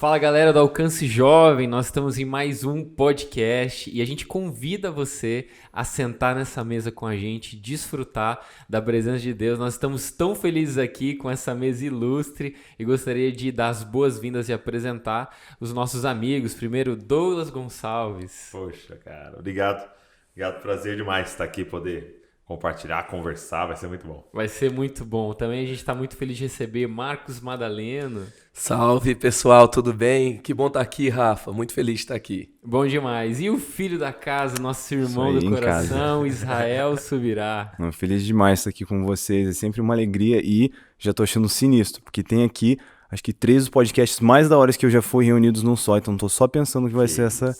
Fala galera do Alcance Jovem, nós estamos em mais um podcast e a gente convida você a sentar nessa mesa com a gente, desfrutar da presença de Deus. Nós estamos tão felizes aqui com essa mesa ilustre e gostaria de dar as boas-vindas e apresentar os nossos amigos. Primeiro, Douglas Gonçalves. Poxa, cara, obrigado. Obrigado, prazer demais estar aqui, poder compartilhar, conversar, vai ser muito bom. Vai ser muito bom. Também a gente está muito feliz de receber Marcos Madaleno. Salve pessoal, tudo bem? Que bom estar aqui, Rafa. Muito feliz de estar aqui. Bom demais. E o filho da casa, nosso irmão do coração, Israel Subirá. Feliz demais estar aqui com vocês. É sempre uma alegria e já tô achando sinistro, porque tem aqui, acho que 3 dos podcasts mais da hora que eu já fui reunidos num só. Então tô só pensando que vai ser essa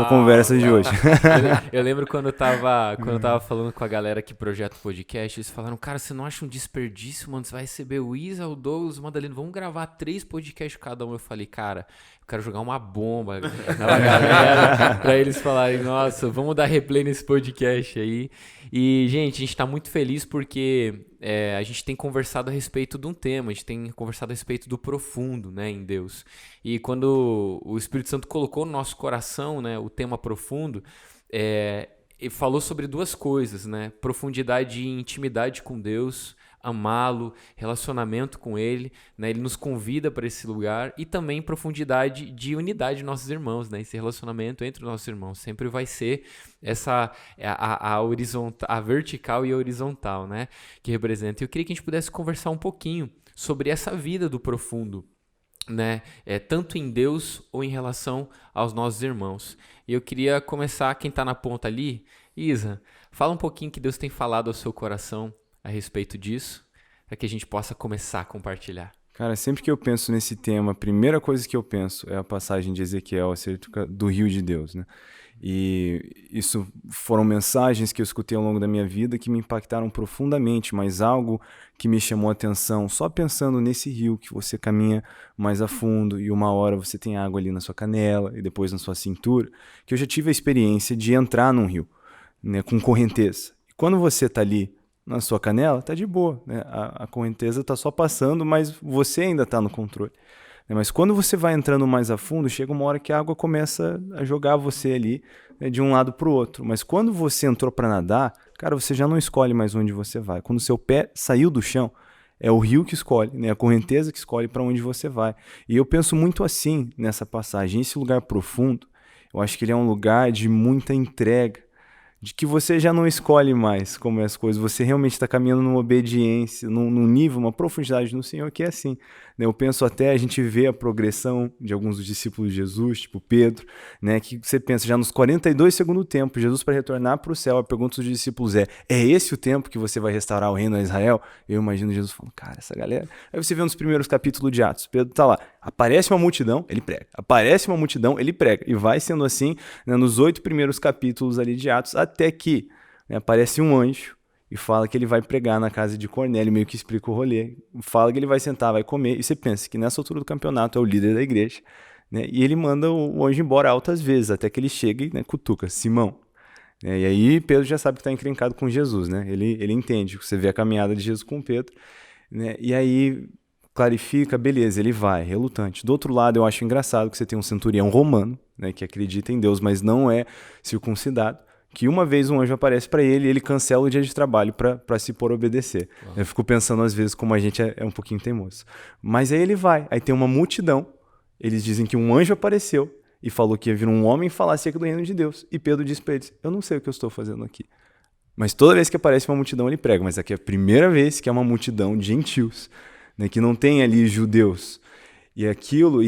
conversa de hoje. Eu lembro quando eu tava falando com a galera que projeta o podcast, eles falaram, cara, você não acha um desperdício, mano? Você vai receber o Isa, o Douglas, o Madaleno, vamos gravar 3 podcasts cada um. Eu falei, cara, eu quero jogar uma bomba na galera pra eles falarem, nossa, vamos dar replay nesse podcast aí. E, gente, a gente tá muito feliz porque a gente tem conversado a respeito de um tema, a gente tem conversado a respeito do profundo, né, em Deus. E quando o Espírito Santo colocou no nosso coração, né, o tema profundo, ele falou sobre 2 coisas, né, profundidade e intimidade com Deus, amá-lo, relacionamento com Ele, né? Ele nos convida para esse lugar e também profundidade de unidade de nossos irmãos, né? Esse relacionamento entre os nossos irmãos sempre vai ser essa a vertical e a horizontal, né? Que representa. Eu queria que a gente pudesse conversar um pouquinho sobre essa vida do profundo, né? Tanto em Deus ou em relação aos nossos irmãos. E eu queria começar, quem está na ponta ali, Isa, fala um pouquinho que Deus tem falado ao seu coração a respeito disso, para que a gente possa começar a compartilhar. Cara, sempre que eu penso nesse tema, a primeira coisa que eu penso é a passagem de Ezequiel acerca do rio de Deus, né? E isso foram mensagens que eu escutei ao longo da minha vida que me impactaram profundamente, mas algo que me chamou a atenção, só pensando nesse rio que você caminha mais a fundo e uma hora você tem água ali na sua canela e depois na sua cintura, que eu já tive a experiência de entrar num rio, né, com correnteza. E quando você está ali na sua canela, tá de boa, né? A correnteza tá só passando, mas você ainda tá no controle. Mas quando você vai entrando mais a fundo, chega uma hora que a água começa a jogar você ali, né, de um lado para o outro. Mas quando você entrou para nadar, cara, você já não escolhe mais onde você vai. Quando o seu pé saiu do chão, é o rio que escolhe, né? A correnteza que escolhe para onde você vai. E eu penso muito assim nessa passagem. Esse lugar profundo, eu acho que ele é um lugar de muita entrega, de que você já não escolhe mais como é as coisas, você realmente está caminhando numa obediência, num nível, uma profundidade no Senhor que é assim. Né? Eu penso até, a gente vê a progressão de alguns dos discípulos de Jesus, tipo Pedro, né? Que você pensa, já nos 42 segundos do tempo, Jesus para retornar para o céu, a pergunta dos discípulos é esse o tempo que você vai restaurar o reino a Israel? Eu imagino Jesus falando, cara, essa galera... Aí você vê nos primeiros capítulos de Atos, Pedro tá lá, aparece uma multidão, ele prega, aparece uma multidão, ele prega, e vai sendo assim, né, nos 8 primeiros capítulos ali de Atos, até que, né, aparece um anjo e fala que ele vai pregar na casa de Cornélio, meio que explica o rolê, fala que ele vai sentar, vai comer, e você pensa que nessa altura do campeonato é o líder da igreja, né, e ele manda o anjo embora altas vezes, até que ele chega e, né, cutuca, Simão. E aí Pedro já sabe que está encrencado com Jesus, né, ele entende, você vê a caminhada de Jesus com Pedro, né, e aí clarifica, beleza, ele vai, relutante. Do outro lado, eu acho engraçado que você tem um centurião romano, né, que acredita em Deus, mas não é circuncidado, que uma vez um anjo aparece para ele e ele cancela o dia de trabalho para se pôr a obedecer. Uau. Eu fico pensando às vezes como a gente é um pouquinho teimoso. Mas aí ele vai, aí tem uma multidão, eles dizem que um anjo apareceu e falou que ia vir um homem falar acerca do reino de Deus. E Pedro diz para eles, eu não sei o que eu estou fazendo aqui. Mas toda vez que aparece uma multidão ele prega, mas aqui é a primeira vez que é uma multidão de gentios, né, que não tem ali judeus. E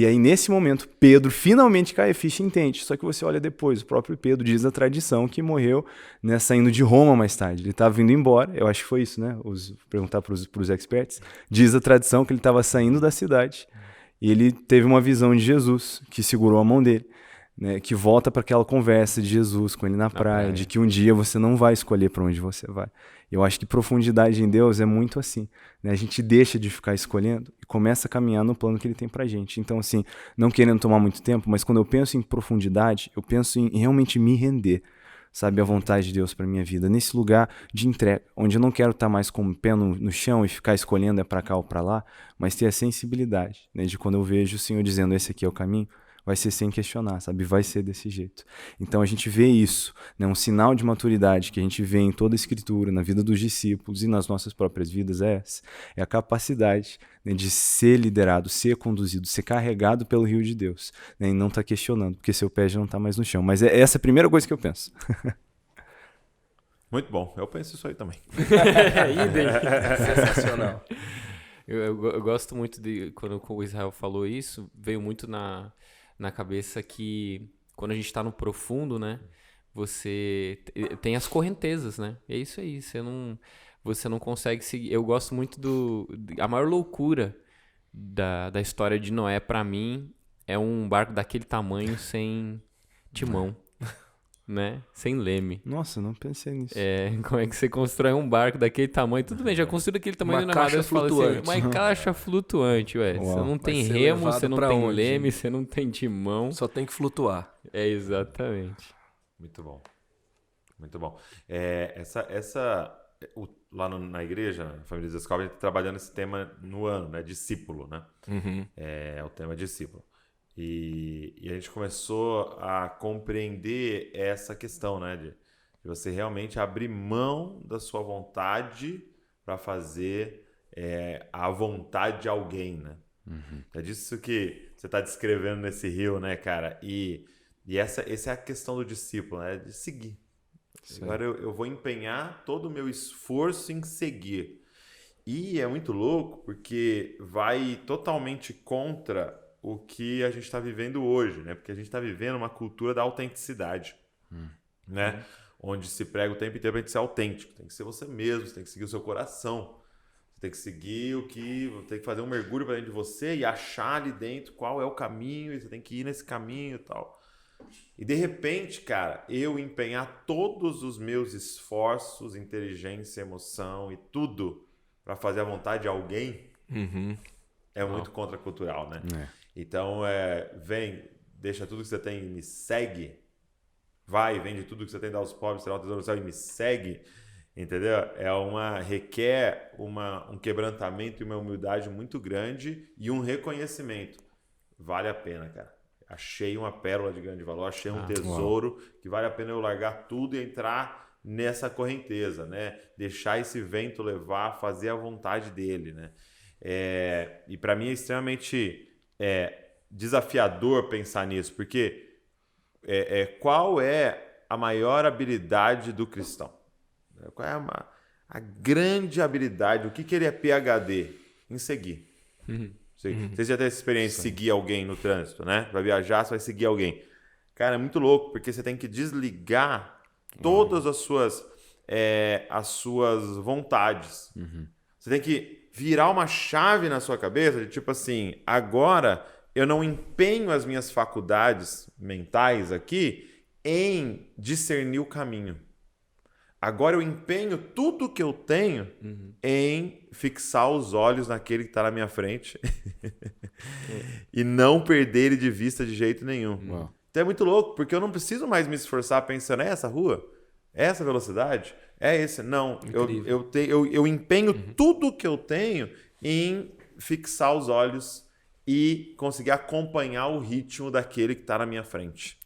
aí nesse momento, Pedro finalmente cai a ficha e entende. Só que você olha depois, o próprio Pedro diz a tradição que morreu, né, saindo de Roma mais tarde. Ele estava vindo embora, eu acho que foi isso, né? Perguntar para os experts. Diz a tradição que ele estava saindo da cidade e ele teve uma visão de Jesus, que segurou a mão dele, né, que volta para aquela conversa de Jesus com ele na praia, de que um dia você não vai escolher para onde você vai. Eu acho que profundidade em Deus é muito assim, né? A gente deixa de ficar escolhendo e começa a caminhar no plano que ele tem pra gente. Então, assim, não querendo tomar muito tempo, mas quando eu penso em profundidade, eu penso em realmente me render, sabe, a vontade de Deus para minha vida, nesse lugar de entrega, onde eu não quero estar mais com o pé no chão e ficar escolhendo é para cá ou para lá, mas ter a sensibilidade, né, de quando eu vejo o Senhor dizendo esse aqui é o caminho, vai ser sem questionar, sabe? Vai ser desse jeito. Então a gente vê isso, né? Um sinal de maturidade que a gente vê em toda a Escritura, na vida dos discípulos e nas nossas próprias vidas é a capacidade, né, de ser liderado, ser conduzido, ser carregado pelo rio de Deus, né, e não estar questionando, porque seu pé já não está mais no chão. Mas é essa a primeira coisa que eu penso. Muito bom. Eu penso isso aí também. Sensacional. Eu gosto muito de quando o Israel falou isso, veio muito na cabeça que quando a gente tá no profundo, né, você tem as correntezas, né? É isso aí, você não consegue seguir. Eu gosto muito a maior loucura da história de Noé pra mim é um barco daquele tamanho sem timão, né? Sem leme. Nossa, não pensei nisso. Como é que você constrói um barco daquele tamanho? Tudo bem, já construiu daquele tamanho Uma na caixa Madeira, fala assim, flutuante. uma caixa flutuante, ué. Uau. Você não tem ser remo, levado você não pra tem onde? leme, você não tem timão. Só tem que flutuar. Exatamente. Muito bom. Muito bom. Lá na igreja, na família de Escola, a gente tá trabalhando esse tema no ano, né? Discípulo, né? É o tema discípulo. E a gente começou a compreender essa questão, né? De você realmente abrir mão da sua vontade para fazer a vontade de alguém, né? É disso que você está descrevendo nesse rio, né, cara? E essa é a questão do discípulo, né? De seguir. Agora eu vou empenhar todo o meu esforço em seguir. E é muito louco porque vai totalmente contra o que a gente está vivendo hoje, né? Porque a gente está vivendo uma cultura da autenticidade, né? Onde se prega o tempo inteiro para a gente ser autêntico. Tem que ser você mesmo, você tem que seguir o seu coração. Você tem que seguir tem que fazer um mergulho para dentro de você e achar ali dentro qual é o caminho e você tem que ir nesse caminho e tal. E de repente, cara, eu empenhar todos os meus esforços, inteligência, emoção e tudo para fazer a vontade de alguém é muito contracultural, né? Então, deixa tudo que você tem e me segue. Vai, vende tudo que você tem, dá aos pobres, será o tesouro do céu e me segue. Entendeu? Requer um quebrantamento e uma humildade muito grande e um reconhecimento. Vale a pena, cara. Achei uma pérola de grande valor, achei um tesouro que vale a pena eu largar tudo e entrar nessa correnteza, né? Deixar esse vento levar, fazer a vontade dele, né? E para mim é extremamente desafiador pensar nisso, porque qual é a maior habilidade do cristão? Qual é a grande habilidade? O que ele é PhD? Em seguir. Você já teve essa experiência de seguir alguém no trânsito, né? Vai viajar, você vai seguir alguém. Cara, é muito louco, porque você tem que desligar todas as suas vontades. Você tem que virar uma chave na sua cabeça de tipo assim, agora eu não empenho as minhas faculdades mentais aqui em discernir o caminho. Agora eu empenho tudo que eu tenho em fixar os olhos naquele que está na minha frente e não perder ele de vista de jeito nenhum. Então é muito louco, porque eu não preciso mais me esforçar pensando, é essa rua? É essa velocidade? É esse? Não, eu empenho tudo que eu tenho em fixar os olhos e conseguir acompanhar o ritmo daquele que está na minha frente.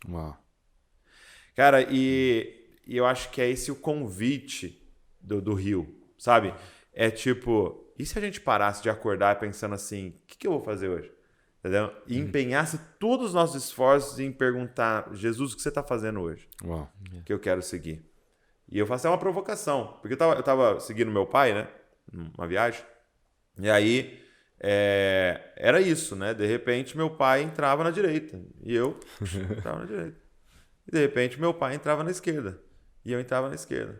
Cara, e eu acho que é esse o convite do Rio, sabe? É tipo, e se a gente parasse de acordar pensando assim, o que eu vou fazer hoje? Entendeu? E empenhasse todos os nossos esforços em perguntar, Jesus, o que você está fazendo hoje? Que eu quero seguir. E eu faço uma provocação, porque eu tava seguindo meu pai, né? Numa viagem. E aí, era isso, né? De repente, meu pai entrava na direita. E eu entrava na direita. E de repente, meu pai entrava na esquerda. E eu entrava na esquerda.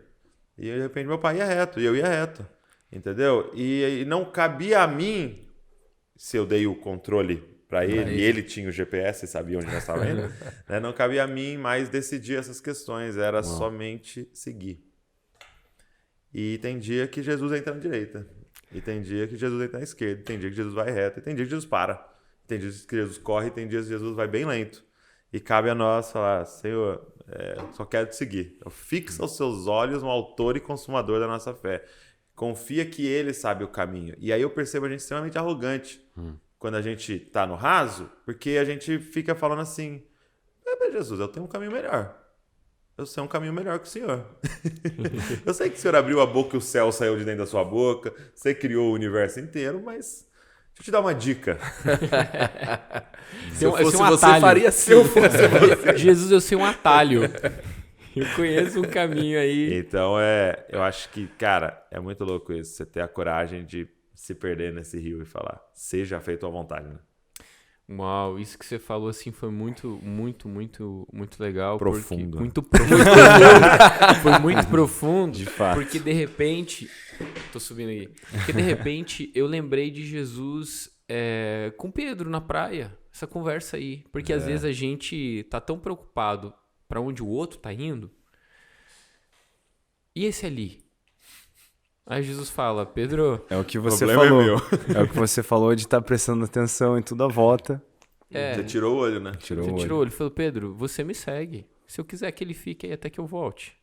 E de repente meu pai ia reto, e eu ia reto. Entendeu? E não cabia a mim, se eu dei o controle para ele, e ele tinha o GPS e sabia onde nós estávamos indo, né? Não cabia a mim mais decidir essas questões, era somente seguir. E tem dia que Jesus entra na direita, e tem dia que Jesus entra na esquerda, e tem dia que Jesus vai reto, e tem dia que Jesus para. Tem dias que Jesus corre, e tem dias que Jesus vai bem lento. E cabe a nós falar, Senhor, só quero te seguir. Fixa os seus olhos no autor e consumador da nossa fé. Confia que ele sabe o caminho. E aí eu percebo a gente extremamente arrogante quando a gente tá no raso, porque a gente fica falando assim, Jesus, eu tenho um caminho melhor. Eu sei um caminho melhor que o Senhor. Eu sei que o Senhor abriu a boca e o céu saiu de dentro da sua boca. Você criou o universo inteiro, mas deixa eu te dar uma dica. Se eu fosse você, faria assim. Se eu fosse você. Jesus, eu sei um atalho. Eu conheço um caminho aí. Então, eu acho que, cara, é muito louco isso. Você ter a coragem de se perder nesse rio e falar, seja feito à vontade, né? Uau, isso que você falou assim foi muito legal. Profundo. Muito profundo. Foi muito profundo. De fato. Porque de repente. Tô subindo aqui. Porque de repente eu lembrei de Jesus com Pedro na praia. Essa conversa aí. Porque às vezes a gente tá tão preocupado pra onde o outro tá indo. E esse ali? Aí Jesus fala, Pedro... É o que você falou. É o que você falou de estar prestando atenção em tudo à volta. Você tirou o olho, né? Você tirou o olho. Falou, Pedro, você me segue. Se eu quiser que ele fique aí até que eu volte.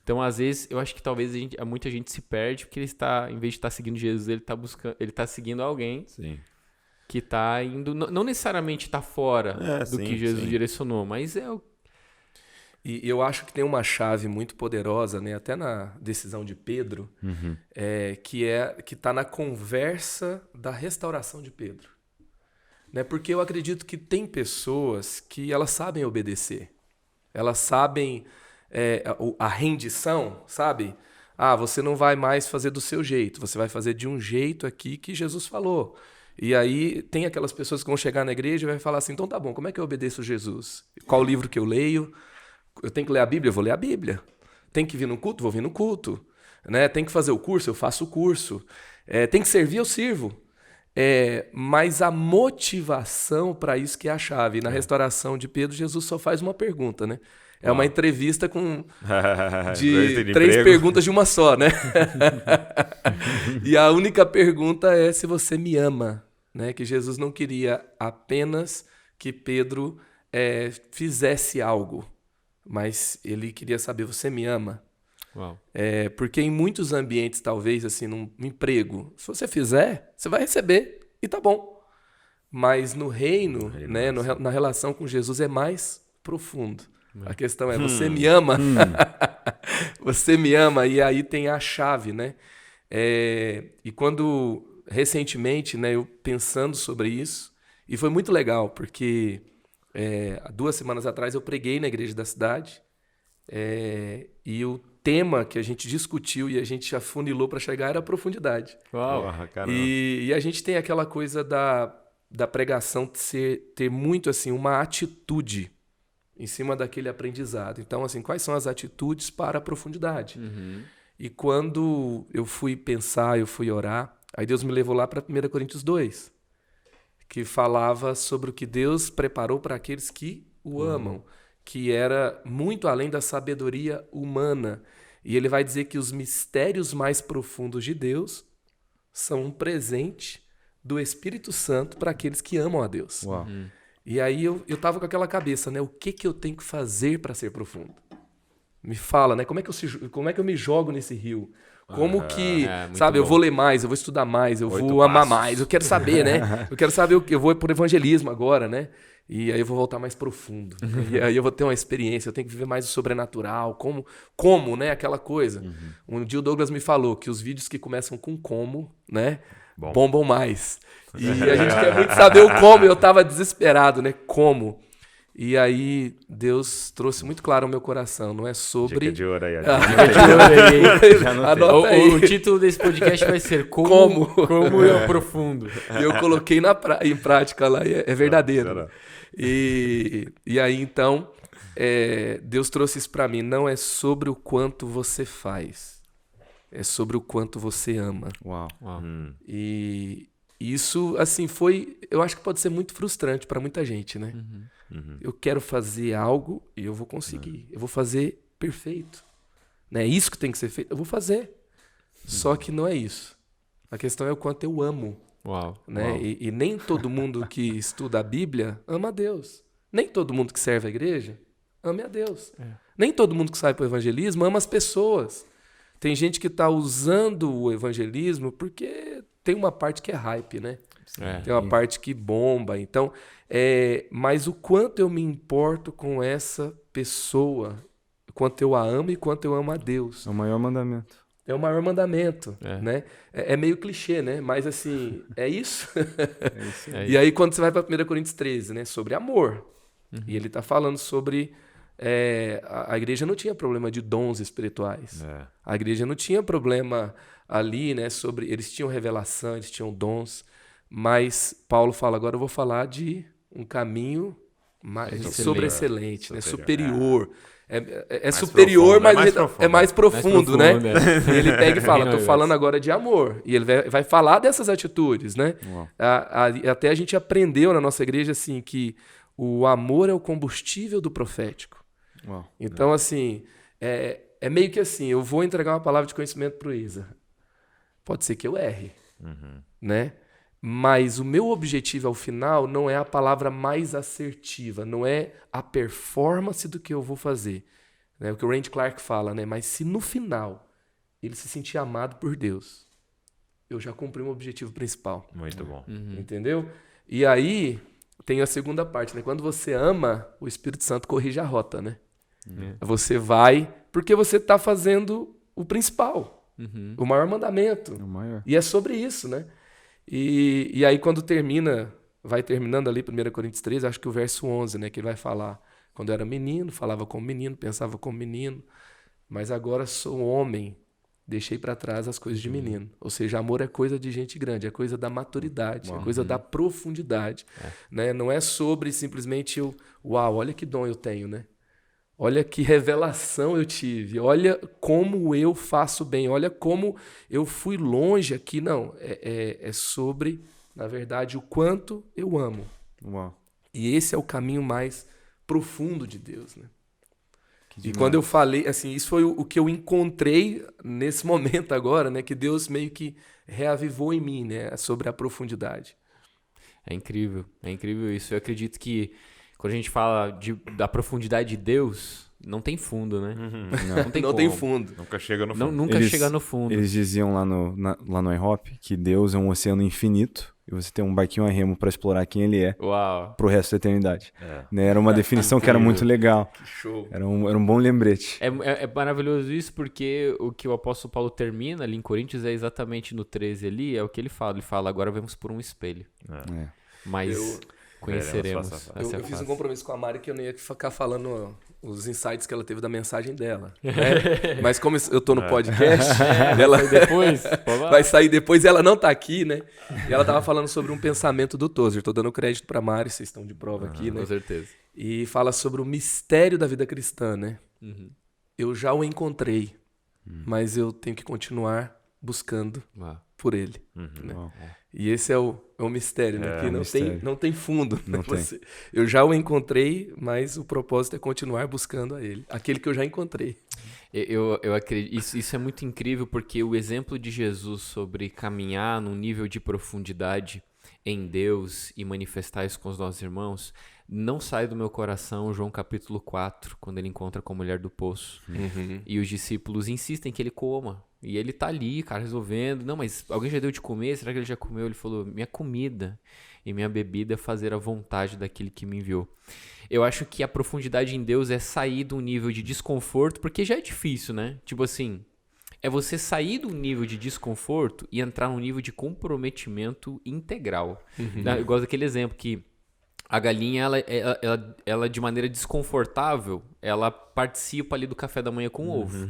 Então, às vezes, eu acho que talvez muita gente se perde porque ele está, em vez de estar seguindo Jesus, ele está seguindo alguém que está indo... Não necessariamente está fora do que Jesus direcionou, mas é o... E eu acho que tem uma chave muito poderosa, né? Até na decisão de Pedro, que está na conversa da restauração de Pedro. Né? Porque eu acredito que tem pessoas que elas sabem obedecer. Elas sabem a rendição, sabe? Você não vai mais fazer do seu jeito, você vai fazer de um jeito aqui que Jesus falou. E aí tem aquelas pessoas que vão chegar na igreja e vai falar assim, então tá bom, como é que eu obedeço Jesus? Qual livro que eu leio? Eu tenho que ler a Bíblia? Eu vou ler a Bíblia. Tem que vir no culto? Vou vir no culto. Né? Tem que fazer o curso? Eu faço o curso. Tem que servir? Eu sirvo. Mas a motivação para isso que é a chave. Na restauração de Pedro, Jesus só faz uma pergunta, né? É uma entrevista de 3 perguntas de uma só, né? E a única pergunta é se você me ama, né? Que Jesus não queria apenas que Pedro fizesse algo, mas ele queria saber, você me ama? Uau. Porque em muitos ambientes, talvez, assim, num emprego, se você fizer, você vai receber e tá bom. Mas no reino, né, na relação com Jesus é mais profundo. A questão é, você me ama? Você me ama? E aí tem a chave, né? E quando, recentemente, né, eu pensando sobre isso, e foi muito legal, porque 2 semanas atrás eu preguei na igreja da cidade, e o tema que a gente discutiu e a gente afunilou para chegar era a profundidade. Uau. E a gente tem aquela coisa da pregação ter muito assim uma atitude em cima daquele aprendizado. Então, assim, quais são as atitudes para a profundidade? E quando eu fui pensar, eu fui orar, aí Deus me levou lá para 1 Coríntios 2, que falava sobre o que Deus preparou para aqueles que o amam, que era muito além da sabedoria humana. E ele vai dizer que os mistérios mais profundos de Deus são um presente do Espírito Santo para aqueles que amam a Deus. Uau. E aí eu tava com aquela cabeça, né? O que eu tenho que fazer para ser profundo? Me fala, né? Como é que eu me jogo nesse rio? Como que, sabe, eu vou ler mais, eu vou estudar mais, eu vou amar mais, eu quero saber, né? Eu quero saber o que eu vou por evangelismo agora, né? E aí eu vou voltar mais profundo. E aí eu vou ter uma experiência, eu tenho que viver mais o sobrenatural, como, né? Aquela coisa. Um dia o Douglas me falou que os vídeos que começam com como, né? Bombam mais. E a gente quer muito saber o como, eu tava desesperado, né? Como? E aí Deus trouxe muito claro ao meu coração, não é sobre... Dica de ouro aí. Dica de ouro aí. Anota aí. O título desse podcast vai ser Como eu profundo. E eu coloquei em prática lá, e é verdadeiro. E aí, então, Deus trouxe isso para mim. Não é sobre o quanto você faz, é sobre o quanto você ama. Uau. E isso, assim, eu acho que pode ser muito frustrante para muita gente, né? Eu quero fazer algo e eu vou conseguir. Eu vou fazer perfeito. Não é isso que tem que ser feito? Eu vou fazer. Só que não é isso. A questão é o quanto eu amo. Uau. Né? Uau. E nem todo mundo que estuda a Bíblia ama a Deus. Nem todo mundo que serve a igreja ame a Deus. Nem todo mundo que sai para o evangelismo ama as pessoas. Tem gente que está usando o evangelismo porque tem uma parte que é hype, né? Tem uma parte que bomba. Então, mas o quanto eu me importo com essa pessoa, o quanto eu a amo e quanto eu amo a Deus. É o maior mandamento. É o maior mandamento, né? É meio clichê, né? Mas assim, é isso. Isso. E aí quando você vai para 1 Coríntios 13, né? Sobre amor. E ele está falando sobre... a igreja não tinha problema de dons espirituais. A igreja não tinha problema ali, né? Sobre... Eles tinham revelação, eles tinham dons. Mas Paulo fala, agora eu vou falar de um caminho mais sobreexcelente, né? Superior. É superior, profundo, mas é mais profundo, né? E ele pega e fala, estou falando agora de amor. E ele vai falar dessas atitudes, né? Até a gente aprendeu na nossa igreja assim, que o amor é o combustível do profético. Então, assim, é meio que assim, eu vou entregar uma palavra de conhecimento para o Isa. Pode ser que eu erre, né? Mas o meu objetivo ao final não é a palavra mais assertiva, não é a performance do que eu vou fazer. Né? O que o Randy Clark fala, né? Mas se no final ele se sentir amado por Deus, eu já cumpri o objetivo principal. Muito bom. Entendeu? E aí tem a segunda parte, né? Quando você ama, o Espírito Santo corrige a rota, né? Você vai porque você está fazendo o principal, o maior mandamento. É o maior. E é sobre isso, né? E aí quando vai terminando ali 1 Coríntios 13, acho que o verso 11, né? Que ele vai falar, quando eu era menino, falava como menino, pensava como menino, mas agora sou homem, deixei para trás as coisas de menino. Ou seja, amor é coisa de gente grande, é coisa da maturidade, é coisa da profundidade. Né? Não é sobre simplesmente uau, olha que dom eu tenho, né? Olha que revelação eu tive, olha como eu faço bem, olha como eu fui longe aqui. Não, é sobre, na verdade, o quanto eu amo. E esse é o caminho mais profundo de Deus, né? E quando eu falei, assim, isso foi o que eu encontrei nesse momento agora, né? Que Deus meio que reavivou em mim, né? Sobre a profundidade. É incrível isso. Eu acredito que quando a gente fala da profundidade de Deus, não tem fundo, né? Não tem fundo. Nunca chega no fundo. Nunca chega no fundo. Eles diziam lá no iHop que Deus é um oceano infinito e você tem um barquinho a remo para explorar quem ele é pro resto da eternidade. Né? Era uma definição que era muito legal. Que show. Era um bom lembrete. É maravilhoso isso porque o que o apóstolo Paulo termina ali em Coríntios é exatamente no 13 ali, é o que ele fala. Ele fala, agora vamos por um espelho. Mas... conheceremos. Eu fiz um compromisso com a Mari que eu não ia ficar falando os insights que ela teve da mensagem dela. Né? Mas como eu tô no podcast, ela vai sair depois e ela não tá aqui, né? E ela tava falando sobre um pensamento do Tozer. Tô dando crédito pra Mari, vocês estão de prova aqui, né? Com certeza. E fala sobre o mistério da vida cristã, né? Eu já o encontrei, mas eu tenho que continuar buscando por ele. Né? E esse é o mistério, né? Que não tem fundo. Não tem. Eu já o encontrei, mas o propósito é continuar buscando a ele. Aquele que eu já encontrei. Eu acredito. Isso é muito incrível porque o exemplo de Jesus sobre caminhar num nível de profundidade em Deus e manifestar isso com os nossos irmãos não sai do meu coração João capítulo 4, quando ele encontra com a mulher do poço. E os discípulos insistem que ele coma. E ele tá ali, cara, resolvendo. Não, mas alguém já deu de comer? Será que ele já comeu? Ele falou, minha comida e minha bebida é fazer a vontade daquele que me enviou. Eu acho que a profundidade em Deus é sair de um nível de desconforto, porque já é difícil, né? Tipo assim, é você sair do nível de desconforto e entrar num nível de comprometimento integral. Eu gosto daquele exemplo que a galinha, ela de maneira desconfortável, ela participa ali do café da manhã com ovo.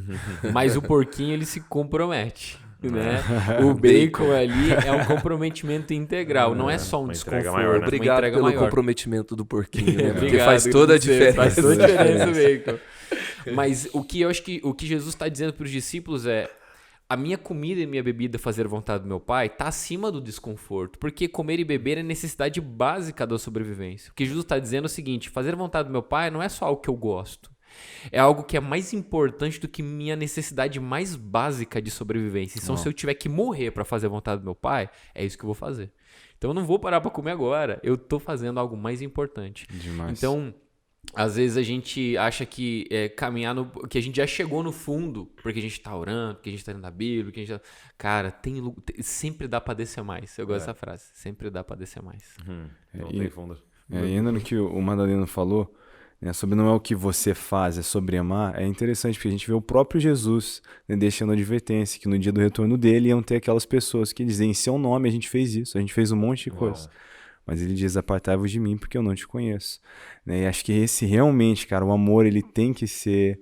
Mas o porquinho, ele se compromete, né? O bacon ali é um comprometimento integral, não é só um desconforto. Maior, né? Obrigado pelo maior. comprometimento do porquinho, né? Porque Obrigado, faz toda a diferença. Faz toda a diferença o bacon. Mas o que eu acho que o que Jesus está dizendo para os discípulos é: a minha comida e minha bebida fazer a vontade do meu pai está acima do desconforto, porque comer e beber é necessidade básica da sobrevivência. O que Jesus está dizendo é o seguinte: fazer a vontade do meu pai não é só algo que eu gosto, é algo que é mais importante do que minha necessidade mais básica de sobrevivência. Então, se eu tiver que morrer para fazer a vontade do meu pai, é isso que eu vou fazer. Então eu não vou parar pra comer agora. Eu tô fazendo algo mais importante. Demais. Então, às vezes a gente acha que caminhar que a gente já chegou no fundo, porque a gente tá orando, porque a gente tá lendo a Bíblia, porque a gente tá... Cara, sempre dá pra descer mais. Eu gosto dessa frase. Sempre dá pra descer mais. Não tem fundo. E ainda no que o Madaleno falou, né, sobre não é o que você faz, é sobre amar, é interessante porque a gente vê o próprio Jesus, né, deixando a advertência que no dia do retorno dele iam ter aquelas pessoas que dizem, em seu nome a gente fez isso, a gente fez um monte de coisa. Mas ele diz, apartai-vos de mim porque eu não te conheço. Né? E acho que esse realmente, cara, o amor ele tem que ser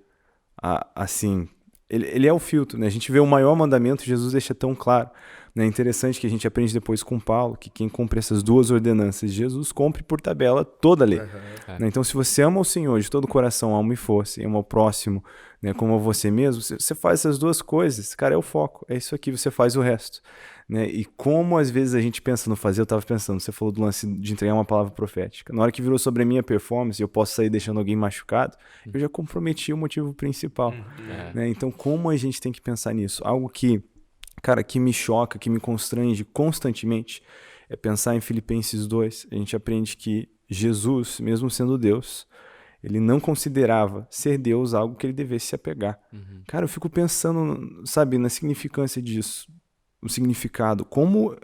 assim, ele é o filtro, né? A gente vê o maior mandamento, Jesus deixa tão claro. É interessante que a gente aprende depois com Paulo que quem cumpre essas duas ordenanças de Jesus cumpre por tabela toda a lei. Né? Então, se você ama o Senhor de todo o coração, alma e força, e ama o próximo, né, como a você mesmo, você faz essas duas coisas. Cara, é o foco. É isso aqui, você faz o resto. Né? E como às vezes a gente pensa no fazer, eu estava pensando, você falou do lance de entregar uma palavra profética. Na hora que virou sobre a minha performance, eu posso sair deixando alguém machucado, eu já comprometi o motivo principal. Né? Então, como a gente tem que pensar nisso? Algo que, cara, que me choca, que me constrange constantemente, é pensar em Filipenses 2. A gente aprende que Jesus, mesmo sendo Deus, ele não considerava ser Deus algo que ele devesse se apegar. Cara, eu fico pensando, sabe, na significância disso, o significado, como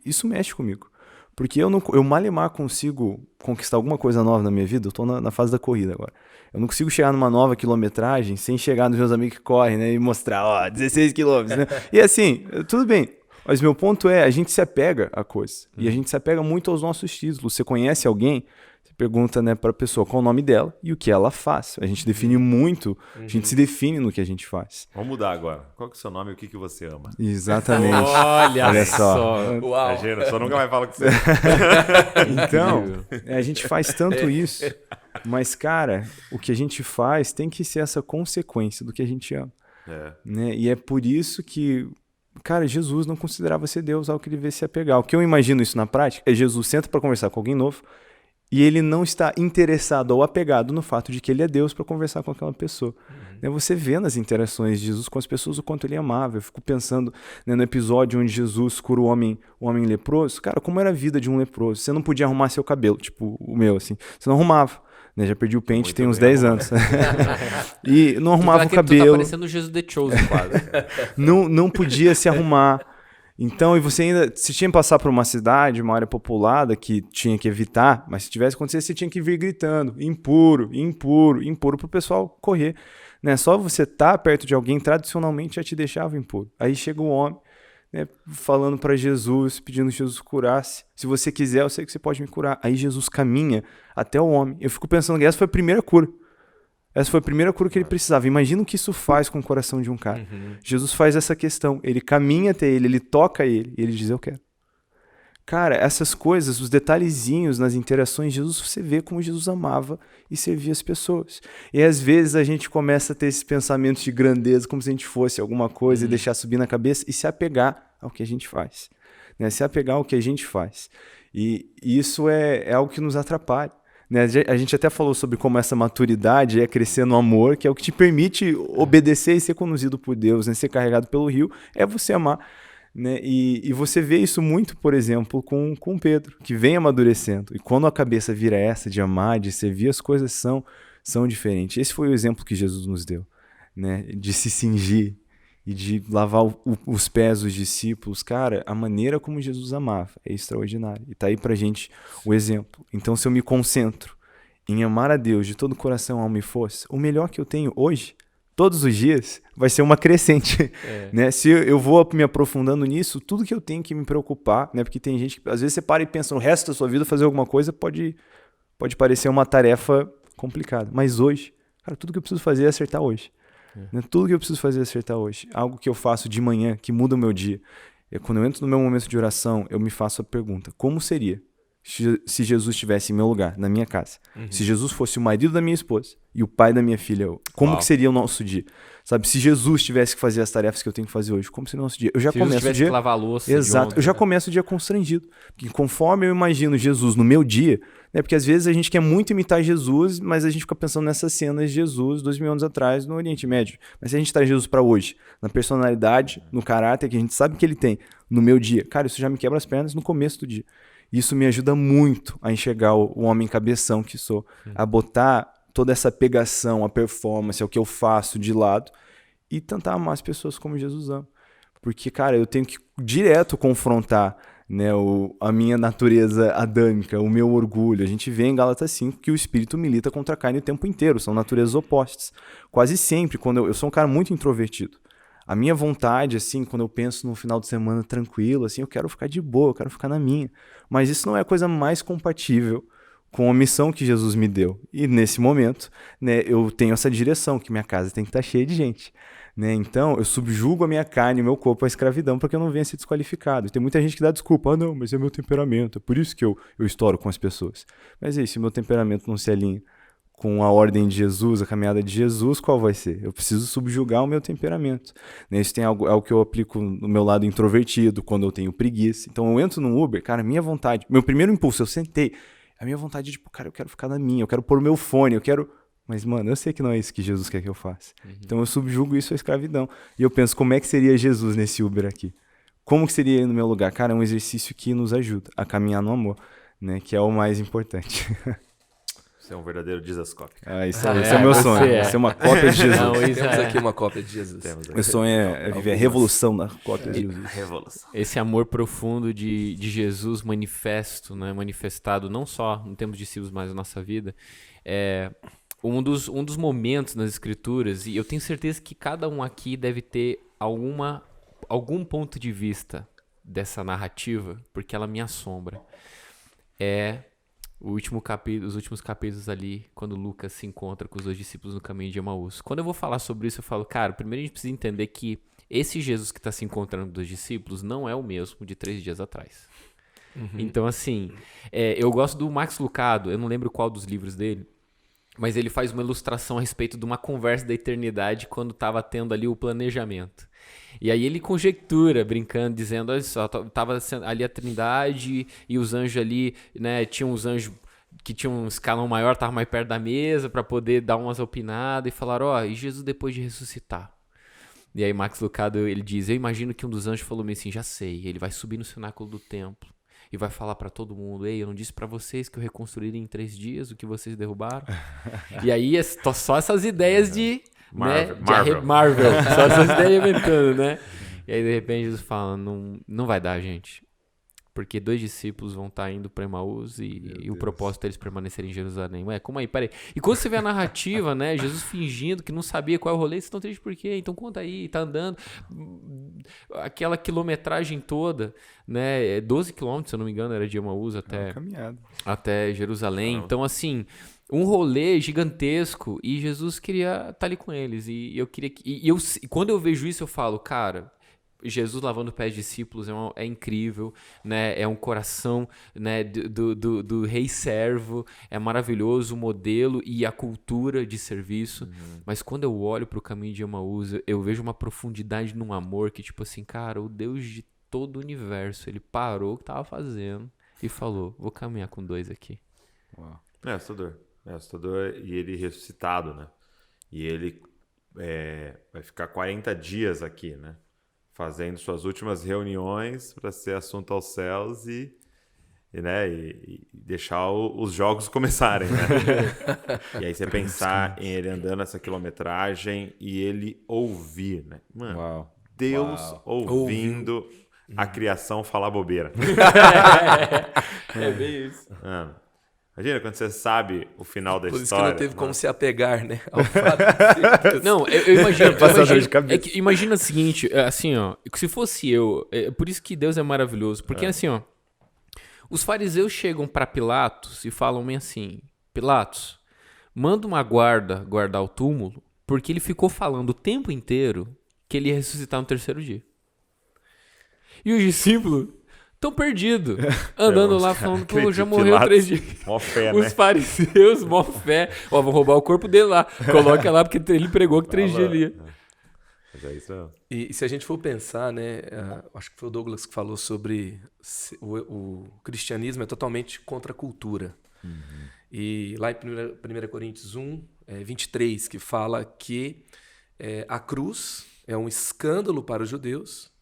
isso mexe comigo. Porque eu malemar consigo conquistar alguma coisa nova na minha vida, eu tô na fase da corrida agora. Eu não consigo chegar numa nova quilometragem sem chegar nos meus amigos que correm, né, e mostrar, 16 quilômetros, né? E assim, tudo bem. Mas meu ponto é, a gente se apega a coisa. E a gente se apega muito aos nossos títulos. Você conhece alguém, você pergunta, né, para a pessoa qual o nome dela e o que ela faz. A gente define muito, a gente se define no que a gente faz. Vamos mudar agora. Qual que é o seu nome e o que você ama? Exatamente. Olha só. Uau. Imagina, só nunca vai falar que você Então, a gente faz tanto isso, mas, cara, o que a gente faz tem que ser essa consequência do que a gente ama. Né? E é por isso que, cara, Jesus não considerava ser Deus algo que ele devesse se apegar. O que eu imagino isso na prática é Jesus senta para conversar com alguém novo e ele não está interessado ou apegado no fato de que ele é Deus para conversar com aquela pessoa. Você vê nas interações de Jesus com as pessoas o quanto ele amava. Eu fico pensando, né, no episódio onde Jesus cura o homem leproso. Cara, como era a vida de um leproso? Você não podia arrumar seu cabelo, tipo o meu, assim. Você não arrumava. Né? Já perdi o pente, Muito tem uns bem 10 anos. E não arrumava o cabelo. Tu tá parecendo o Jesus The Chosen quase. Não podia se arrumar. Então, e você tinha que passar por uma cidade, uma área populada que tinha que evitar, mas se tivesse acontecido, você tinha que vir gritando, impuro, impuro, impuro, pro pessoal correr. Né? Só você estar perto de alguém, tradicionalmente, já te deixava impuro. Aí chega o homem, né, falando para Jesus, pedindo que Jesus curasse. Se você quiser, eu sei que você pode me curar. Aí Jesus caminha até o homem. Eu fico pensando que essa foi a primeira cura. Essa foi a primeira cura que ele precisava. Imagina o que isso faz com o coração de um cara. Jesus faz essa questão. Ele caminha até ele, ele toca ele e ele diz, eu quero. Cara, essas coisas, os detalhezinhos nas interações de Jesus, você vê como Jesus amava e servia as pessoas. E às vezes a gente começa a ter esses pensamentos de grandeza, como se a gente fosse alguma coisa e deixar subir na cabeça e se apegar ao que a gente faz. Né? Se apegar ao que a gente faz. E isso é algo que nos atrapalha. Né? A gente até falou sobre como essa maturidade é crescer no amor, que é o que te permite obedecer e ser conduzido por Deus, né? Ser carregado pelo rio, é você amar. Né? E você vê isso muito, por exemplo, com Pedro, que vem amadurecendo. E quando a cabeça vira essa de amar, de servir, as coisas são diferentes. Esse foi o exemplo que Jesus nos deu, né? De se cingir e de lavar os pés dos discípulos. Cara, a maneira como Jesus amava é extraordinária. E tá aí pra gente o exemplo. Então, se eu me concentro em amar a Deus de todo o coração, alma e força, o melhor que eu tenho hoje, todos os dias, vai ser uma crescente. Né? Se eu vou me aprofundando nisso, tudo que eu tenho que me preocupar, né? Porque tem gente que, às vezes, você para e pensa no resto da sua vida, fazer alguma coisa pode parecer uma tarefa complicada. Mas hoje, cara, tudo que eu preciso fazer é acertar hoje. Né? Tudo que eu preciso fazer é acertar hoje. Algo que eu faço de manhã, que muda o meu dia. Quando eu entro no meu momento de oração, eu me faço a pergunta, como seria se Jesus estivesse em meu lugar, na minha casa. Se Jesus fosse o marido da minha esposa e o pai da minha filha, como que seria o nosso dia? Sabe, se Jesus tivesse que fazer as tarefas que eu tenho que fazer hoje, como seria o nosso dia? Eu já começo o dia... tivesse que lavar a louça. Exato, eu já começo o dia constrangido. Porque conforme eu imagino Jesus no meu dia, né, porque às vezes a gente quer muito imitar Jesus, mas a gente fica pensando nessas cenas de Jesus 2000 anos atrás no Oriente Médio. Mas se a gente traz Jesus para hoje, na personalidade, no caráter que a gente sabe que ele tem no meu dia, cara, isso já me quebra as pernas no começo do dia. Isso me ajuda muito a enxergar o homem cabeção que sou, a botar toda essa pegação, a performance, o que eu faço de lado e tentar amar as pessoas como Jesus ama. Porque, cara, eu tenho que direto confrontar, né, a minha natureza adâmica, o meu orgulho. A gente vê em Gálatas 5 que o espírito milita contra a carne o tempo inteiro, são naturezas opostas. Quase sempre, quando eu sou um cara muito introvertido. A minha vontade, assim, quando eu penso no final de semana tranquilo, assim, eu quero ficar de boa, eu quero ficar na minha. Mas isso não é a coisa mais compatível com a missão que Jesus me deu. E nesse momento, né, eu tenho essa direção, que minha casa tem que estar cheia de gente. Né? Então, eu subjugo a minha carne e o meu corpo à escravidão para que eu não venha ser desqualificado. Tem muita gente que dá desculpa. Ah, não, mas é meu temperamento. É por isso que eu estouro com as pessoas. Mas aí, se o meu temperamento não se alinha com a ordem de Jesus, a caminhada de Jesus, qual vai ser? Eu preciso subjugar o meu temperamento. Né? Isso tem algo que eu aplico no meu lado introvertido, quando eu tenho preguiça. Então, eu entro no Uber, cara, minha vontade, meu primeiro impulso, eu sentei, a minha vontade é tipo, cara, eu quero ficar na minha, eu quero pôr o meu fone, eu quero... Mas, mano, eu sei que não é isso que Jesus quer que eu faça. Então, eu subjugo isso à escravidão. E eu penso, como é que seria Jesus nesse Uber aqui? Como que seria ele no meu lugar? Cara, é um exercício que nos ajuda a caminhar no amor, né? Que é o mais importante. Você é um verdadeiro Jesus copy. Esse é o meu sonho. Ser uma cópia de Jesus. Não, Temos aqui uma cópia de Jesus. Meu sonho é viver a revolução da cópia de Jesus. Revolução. Esse amor profundo de Jesus manifesto, né? Manifestado não só em termos de discípulos, mas na nossa vida, é um dos momentos nas Escrituras, e eu tenho certeza que cada um aqui deve ter algum ponto de vista dessa narrativa, porque ela me assombra. É os últimos capítulos ali, quando Lucas se encontra com os dois discípulos no caminho de Emaús. Quando eu vou falar sobre isso, eu falo, cara, primeiro a gente precisa entender que esse Jesus que está se encontrando com os dois discípulos não é o mesmo de 3 dias atrás. Então, assim, eu gosto do Max Lucado, eu não lembro qual dos livros dele, mas ele faz uma ilustração a respeito de uma conversa da eternidade quando estava tendo ali o planejamento. E aí ele conjectura, brincando, dizendo, olha só, estava ali a Trindade e os anjos ali, né, tinham os anjos que tinham um escalão maior, estavam mais perto da mesa para poder dar umas opinadas e falaram, ó, e Jesus depois de ressuscitar? E aí Max Lucado, ele diz, eu imagino que um dos anjos falou assim, já sei, ele vai subir no cenáculo do templo e vai falar pra todo mundo, ei, eu não disse pra vocês que eu reconstruiria em 3 dias o que vocês derrubaram? E aí, só essas ideias de... Marvel. Só essas ideias inventando, né? E aí, de repente, Jesus fala, não vai dar, gente. Porque 2 discípulos vão estar indo para Emaús e o propósito deles permanecerem em Jerusalém. Ué, como aí? Peraí. E quando você vê a narrativa, né? Jesus fingindo que não sabia qual é o rolê, vocês estão tristes por quê? Então conta aí, tá andando. Aquela quilometragem toda, né? 12 quilômetros, se eu não me engano, era de Emaús até Jerusalém. Então, assim, um rolê gigantesco e Jesus queria estar ali com eles. E eu queria que... E quando eu vejo isso, eu falo, cara... Jesus lavando pés de discípulos é incrível, né? É um coração, né, do rei servo, é maravilhoso o modelo e a cultura de serviço, mas quando eu olho para o caminho de Emaús, eu vejo uma profundidade num amor que, tipo assim, cara, o Deus de todo o universo, ele parou o que estava fazendo e falou, vou caminhar com 2 aqui. Uau. É assustador e ele ressuscitado, né? E ele vai ficar 40 dias aqui, né? Fazendo suas últimas reuniões para ser assunto aos céus e deixar os jogos começarem, né? E aí você pensar em ele andando essa quilometragem e ele ouvir, né? Mano, Deus ouvindo a criação falar bobeira. É bem isso. Mano, imagina quando você sabe o final da história. Por isso que não teve como se apegar, né? Ao fato de não, eu imagino. De cabeça. Imagina o seguinte, assim, ó. Se fosse eu, por isso que Deus é maravilhoso. Porque assim, ó. Os fariseus chegam para Pilatos e falam bem assim: Pilatos, manda uma guarda guardar o túmulo, porque ele ficou falando o tempo inteiro que ele ia ressuscitar no 3º dia. E os discípulos estão perdidos. Andando lá falando que já Acredite, morreu lá, 3 dias. Mó fé, Os né? fariseus, mó fé. Ó, vão roubar o corpo dele lá. Coloca lá, porque ele pregou que 3 dias ali. ia. Mas é isso mesmo. E se a gente for pensar, né, acho que foi o Douglas que falou sobre o cristianismo é totalmente contra a cultura. E lá em 1 Coríntios 1, 23, que fala que a cruz é um escândalo para os judeus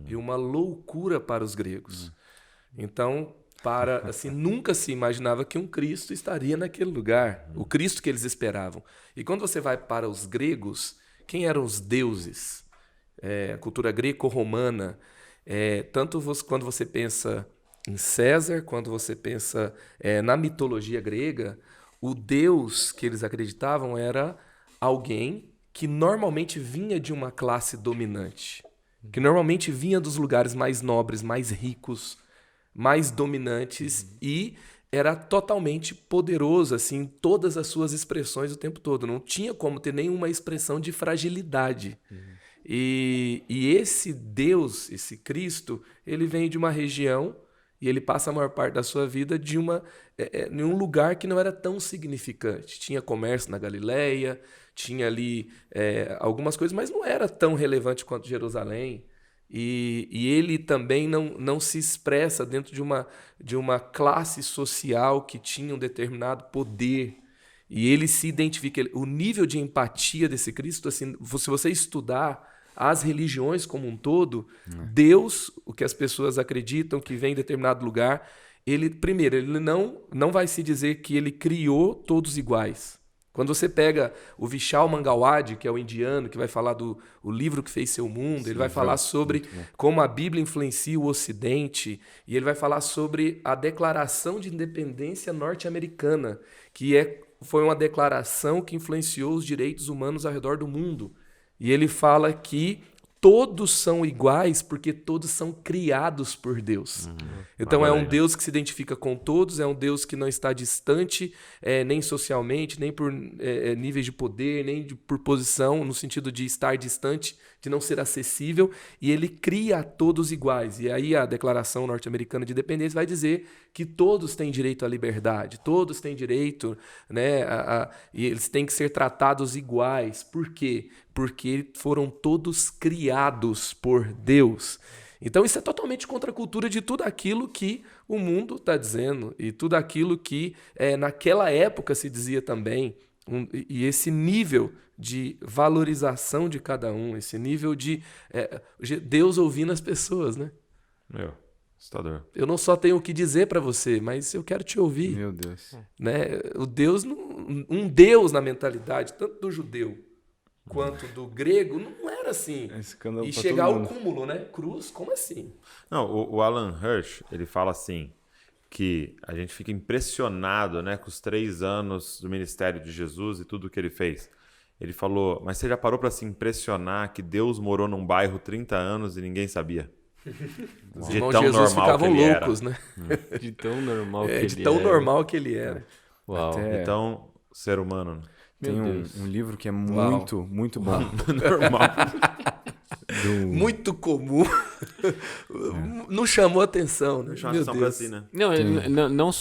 e uma loucura para os gregos. Então, assim, nunca se imaginava que um Cristo estaria naquele lugar, o Cristo que eles esperavam. E quando você vai para os gregos, quem eram os deuses? A cultura greco-romana, quando você pensa em César, quando você pensa na mitologia grega, o deus que eles acreditavam era alguém que normalmente vinha de uma classe dominante, que normalmente vinha dos lugares mais nobres, mais ricos, mais dominantes e era totalmente poderoso assim, em todas as suas expressões o tempo todo. Não tinha como ter nenhuma expressão de fragilidade. E esse Deus, esse Cristo, ele vem de uma região e ele passa a maior parte da sua vida em um lugar que não era tão significante. Tinha comércio na Galileia, tinha ali algumas coisas, mas não era tão relevante quanto Jerusalém. E ele também não se expressa dentro de uma classe social que tinha um determinado poder. E ele se identifica. O nível de empatia desse Cristo, assim, se você estudar as religiões como um todo, Deus, o que as pessoas acreditam que vem em determinado lugar, ele não vai se dizer que ele criou todos iguais. Quando você pega o Vishal Mangalwadi, que é o indiano, que vai falar o livro que fez seu mundo, ele vai falar sobre como a Bíblia influencia o Ocidente, e ele vai falar sobre a Declaração de Independência norte-americana, que foi uma declaração que influenciou os direitos humanos ao redor do mundo. E ele fala que todos são iguais porque todos são criados por Deus. Então é um Deus que se identifica com todos, é um Deus que não está distante nem socialmente, nem por níveis de poder, nem por posição, no sentido de estar distante, de não ser acessível, e ele cria a todos iguais. E aí a Declaração Norte-Americana de Independência vai dizer que todos têm direito à liberdade, todos têm direito, né, e eles têm que ser tratados iguais. Por quê? Porque foram todos criados por Deus. Então isso é totalmente contra a cultura de tudo aquilo que o mundo está dizendo e tudo aquilo que naquela época se dizia também. E esse nível de valorização de cada um, esse nível de Deus ouvindo as pessoas, né? Meu, assustador. Eu não só tenho o que dizer para você, mas eu quero te ouvir. Meu Deus. Né? Um Deus na mentalidade, tanto do judeu quanto do grego, não era assim. E chegar ao cúmulo, né? Cruz, como assim? Não, o Alan Hirsch, ele fala assim, que a gente fica impressionado, né, com os 3 anos do ministério de Jesus e tudo que ele fez. Ele falou, mas você já parou para se impressionar que Deus morou num bairro 30 anos e ninguém sabia? Os irmãos de Jesus ficavam loucos, né? De tão normal que ele era. De tão normal que ele era. Uau. Então, ser humano, né? Tem um livro que é muito, muito bom. Normal. Muito comum. Não chamou atenção, né? Meu Deus. Assim, né? Não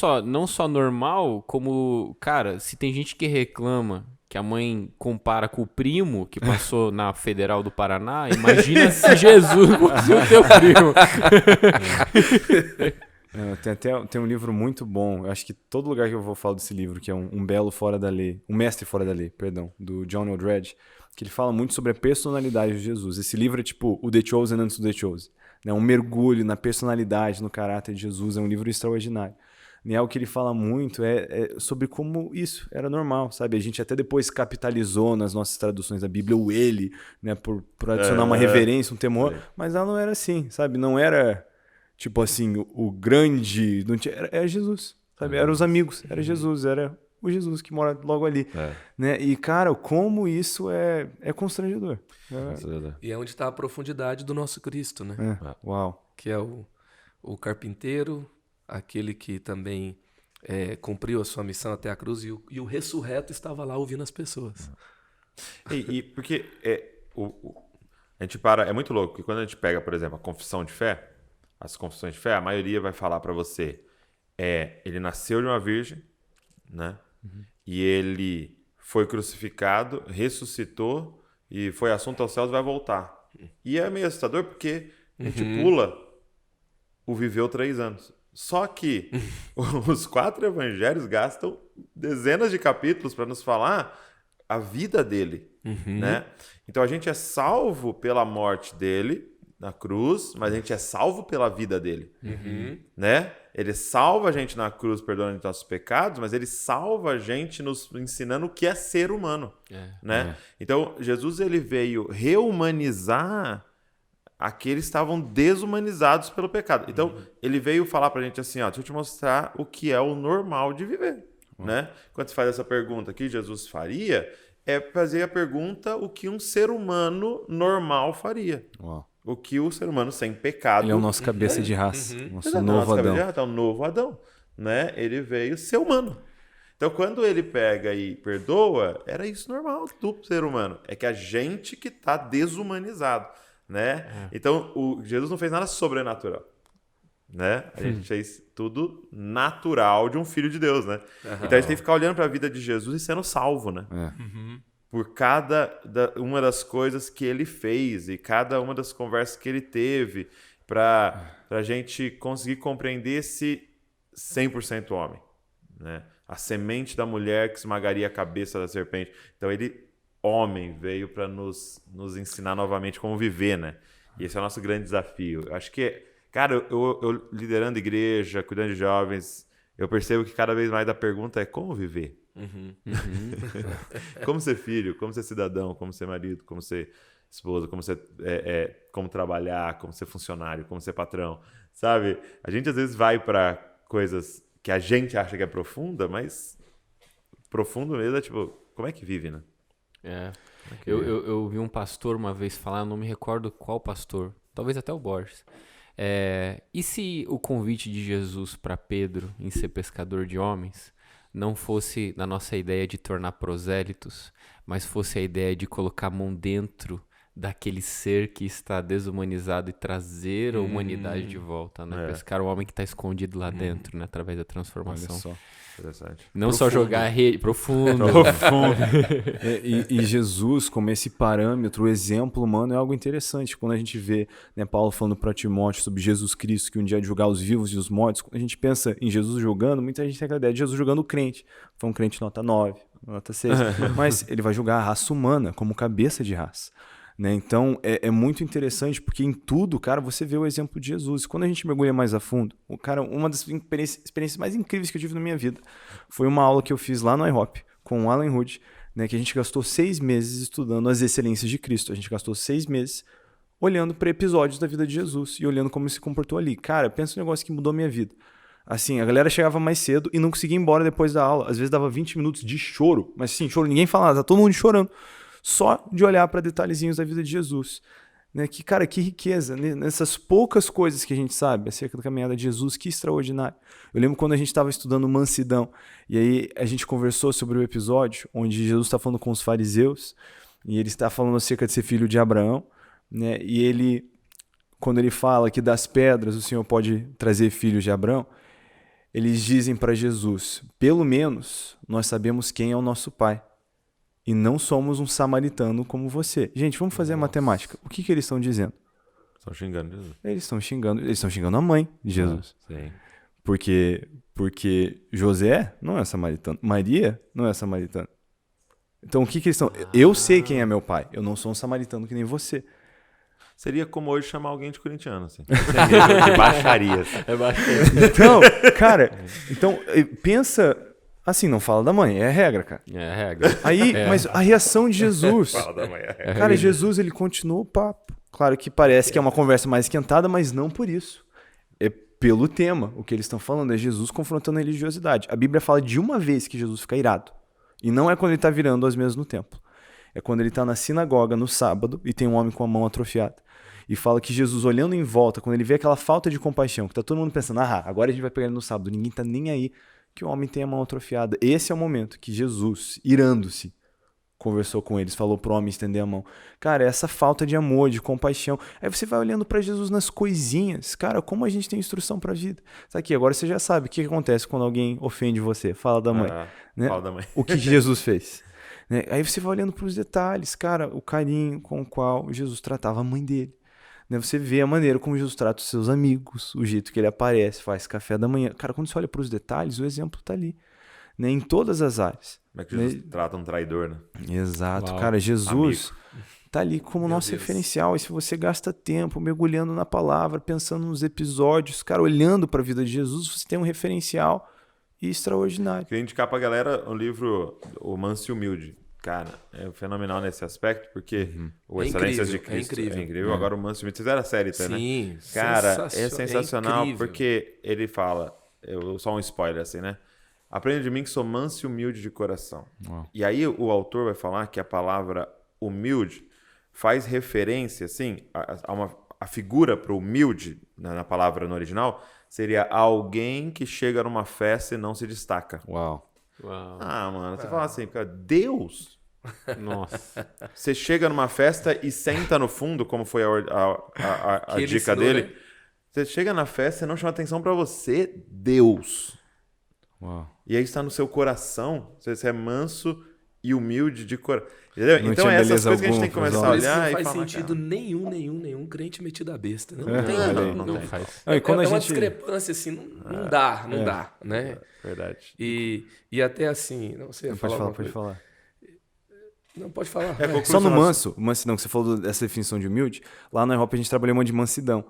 só normal, como, cara, se tem gente que reclama que a mãe compara com o primo que passou na Federal do Paraná, imagina se Jesus fosse o teu primo. Tem um livro muito bom, eu acho que todo lugar que eu vou falar desse livro, que é um belo fora da lei, um mestre fora da lei, perdão, do John Eldredge, que ele fala muito sobre a personalidade de Jesus. Esse livro é tipo o The Chosen antes do The Chosen, né? Um mergulho na personalidade, no caráter de Jesus, é um livro extraordinário. E algo que ele fala muito é sobre como isso era normal, sabe? A gente até depois capitalizou nas nossas traduções da Bíblia o ele, né? Por adicionar uma reverência, um temor, mas ela não era assim, sabe? Não era... Tipo assim, o grande... Era Jesus, sabe? Era os amigos, era Jesus, era o Jesus que mora logo ali. Né? E, cara, como isso é constrangedor. E é onde está a profundidade do nosso Cristo, né? Uau. Que é o carpinteiro, aquele que também cumpriu a sua missão até a cruz, e o ressurreto estava lá ouvindo as pessoas. E porque a gente para... É muito louco, que quando a gente pega, por exemplo, a confissão de fé, as confissões de fé, a maioria vai falar para você, ele nasceu de uma virgem, né? E ele foi crucificado, ressuscitou e foi assunto aos céus e vai voltar. E é meio assustador porque a gente pula o viveu 3 anos. Só que os 4 evangelhos gastam dezenas de capítulos para nos falar a vida dele, né? Então a gente é salvo pela morte dele na cruz, mas a gente é salvo pela vida dele, né? Ele salva a gente na cruz, perdoando nossos pecados, mas ele salva a gente nos ensinando o que é ser humano, né? Então Jesus ele veio reumanizar aqueles que estavam desumanizados pelo pecado. Então ele veio falar pra gente assim, ó, deixa eu te mostrar o que é o normal de viver, né? Quando você faz essa pergunta que Jesus faria, é fazer a pergunta o que um ser humano normal faria. Uau. O que o ser humano sem pecado... Ele é o nosso cabeça de raça. Nosso Exato, novo Adão. É o novo Adão, né? Ele veio ser humano. Então, quando ele pega e perdoa, era isso normal do ser humano. É que a gente que está desumanizado, né? Então, Jesus não fez nada sobrenatural, né? A gente fez tudo natural de um filho de Deus, né? Então, a gente tem que ficar olhando para a vida de Jesus e sendo salvo, né? Por cada uma das coisas que ele fez e cada uma das conversas que ele teve para a gente conseguir compreender esse 100% homem, né? A semente da mulher que esmagaria a cabeça da serpente. Então ele, homem, veio para nos ensinar novamente como viver, né? E esse é o nosso grande desafio. Eu acho que, cara, eu liderando igreja, cuidando de jovens, eu percebo que cada vez mais a pergunta é como viver. Como ser filho, como ser cidadão, como ser marido, como ser esposa, como ser como trabalhar, como ser funcionário, como ser patrão, sabe? A gente às vezes vai para coisas que a gente acha que é profunda, mas profundo mesmo é tipo, como é que vive, né? Eu vi um pastor uma vez falar, eu não me recordo qual pastor, talvez até o Borges. E se o convite de Jesus para Pedro em ser pescador de homens não fosse na nossa ideia de tornar prosélitos, mas fosse a ideia de colocar a mão dentro daquele ser que está desumanizado e trazer a humanidade de volta, né? Pescar o homem que está escondido lá dentro, né? Através da transformação. Olha só. Interessante. Não profundo. Só jogar a rede profundo. E Jesus, como esse parâmetro, o exemplo humano, é algo interessante. Quando a gente vê, né, Paulo falando para Timóteo sobre Jesus Cristo, que um dia há de julgar os vivos e os mortos, quando a gente pensa em Jesus julgando, muita gente tem aquela ideia de Jesus julgando o crente. Foi um crente nota 9, nota 6. Mas ele vai julgar a raça humana como cabeça de raça. Né? Então, é muito interessante, porque em tudo, cara, você vê o exemplo de Jesus. Quando a gente mergulha mais a fundo, uma das experiências mais incríveis que eu tive na minha vida foi uma aula que eu fiz lá no IHOP, com o Alan Hood, né, que a gente gastou 6 meses estudando as excelências de Cristo. A gente gastou 6 meses olhando para episódios da vida de Jesus e olhando como ele se comportou ali. Cara, pensa um negócio que mudou a minha vida. Assim, a galera chegava mais cedo e não conseguia ir embora depois da aula. Às vezes dava 20 minutos de choro, mas sim, choro, ninguém falava, tá todo mundo chorando. Só de olhar para detalhezinhos da vida de Jesus. Né? Que, cara, que riqueza. Nessas poucas coisas que a gente sabe acerca da caminhada de Jesus, que extraordinário. Eu lembro quando a gente estava estudando mansidão, e aí a gente conversou sobre o episódio onde Jesus está falando com os fariseus, e ele está falando acerca de ser filho de Abraão, né? E ele, quando ele fala que das pedras o Senhor pode trazer filhos de Abraão, eles dizem para Jesus, pelo menos nós sabemos quem é o nosso pai. E não somos um samaritano como você. Gente, vamos fazer a matemática. O que eles estão dizendo? Estão xingando Jesus. Eles estão xingando a mãe de Jesus. Sim. Porque José não é samaritano. Maria não é samaritana. Então o que eles estão... Eu sei quem é meu pai. Eu não sou um samaritano que nem você. Seria como hoje chamar alguém de corintiano, assim. De baixaria. Assim. Então, cara... Então, pensa... Assim, não fala da mãe, é a regra, cara. É a regra. Aí, mas a reação de Jesus... Fala da mãe, é a regra. Cara, Jesus, ele continua o papo. Claro que parece que é uma conversa mais esquentada, mas não por isso. É pelo tema. O que eles estão falando é Jesus confrontando a religiosidade. A Bíblia fala de uma vez que Jesus fica irado. E não é quando ele está virando as mesas no templo. É quando ele está na sinagoga no sábado e tem um homem com a mão atrofiada. E fala que Jesus, olhando em volta, quando ele vê aquela falta de compaixão, que está todo mundo pensando, agora a gente vai pegar ele no sábado, ninguém está nem aí que o homem tem a mão atrofiada. Esse é o momento que Jesus, irando-se, conversou com eles, falou pro homem estender a mão. Cara, essa falta de amor, de compaixão. Aí você vai olhando pra Jesus nas coisinhas. Cara, como a gente tem instrução pra vida. Tá aqui, agora você já sabe o que acontece quando alguém ofende você. Fala da mãe. Né? Fala da mãe. O que Jesus fez. Né? Aí você vai olhando pros detalhes. Cara, o carinho com o qual Jesus tratava a mãe dele. Né? Você vê a maneira como Jesus trata os seus amigos, o jeito que ele aparece, faz café da manhã. Cara, quando você olha pros detalhes, o exemplo tá ali. Né? Em todas as áreas. Como é que Jesus trata um traidor, né? Exato. Uau. Cara, Jesus tá ali como Meu nosso Deus. referencial. E se você gasta tempo mergulhando na palavra, pensando nos episódios, cara, olhando para a vida de Jesus, você tem um referencial extraordinário. Queria indicar pra galera o livro O Manso e Humilde. Cara, é fenomenal nesse aspecto, porque o É Excelências de incrível, é Cristo incrível. é incrível. Agora o Manso e Humilde, vocês viram a série, tá, né? Sim, Cara, é sensacional incrível. porque ele fala, só um spoiler assim, né? Aprenda de mim que sou manso e humilde de coração. Uau. E aí o autor vai falar que a palavra humilde faz referência, assim, a figura para humilde, na palavra no original, seria alguém que chega numa festa e não se destaca. Uau. Uau. Ah, mano, você fala assim, cara, Deus... Nossa. Você chega numa festa e senta no fundo, como foi a Que ele dica ensinou, dele. né? Você chega na festa e não chama atenção pra você, Deus. Uau. E aí está no seu coração. Você é manso e humilde de coração. Entendeu? Não Então tinha é essas beleza coisas que a gente tem que alguma, começar a Por isso olhar não e faz falar, sentido cara, nenhum crente metido a besta. Não, É, tem, olha não, aí. não Não tem. faz. Não, e quando É a uma gente... discrepância assim, não dá, né? verdade. E até assim, não sei, Pode falar, pode falar. Não, pode falar. Só no mansidão, que você falou dessa definição de humilde, lá na Europa a gente trabalhou uma de mansidão,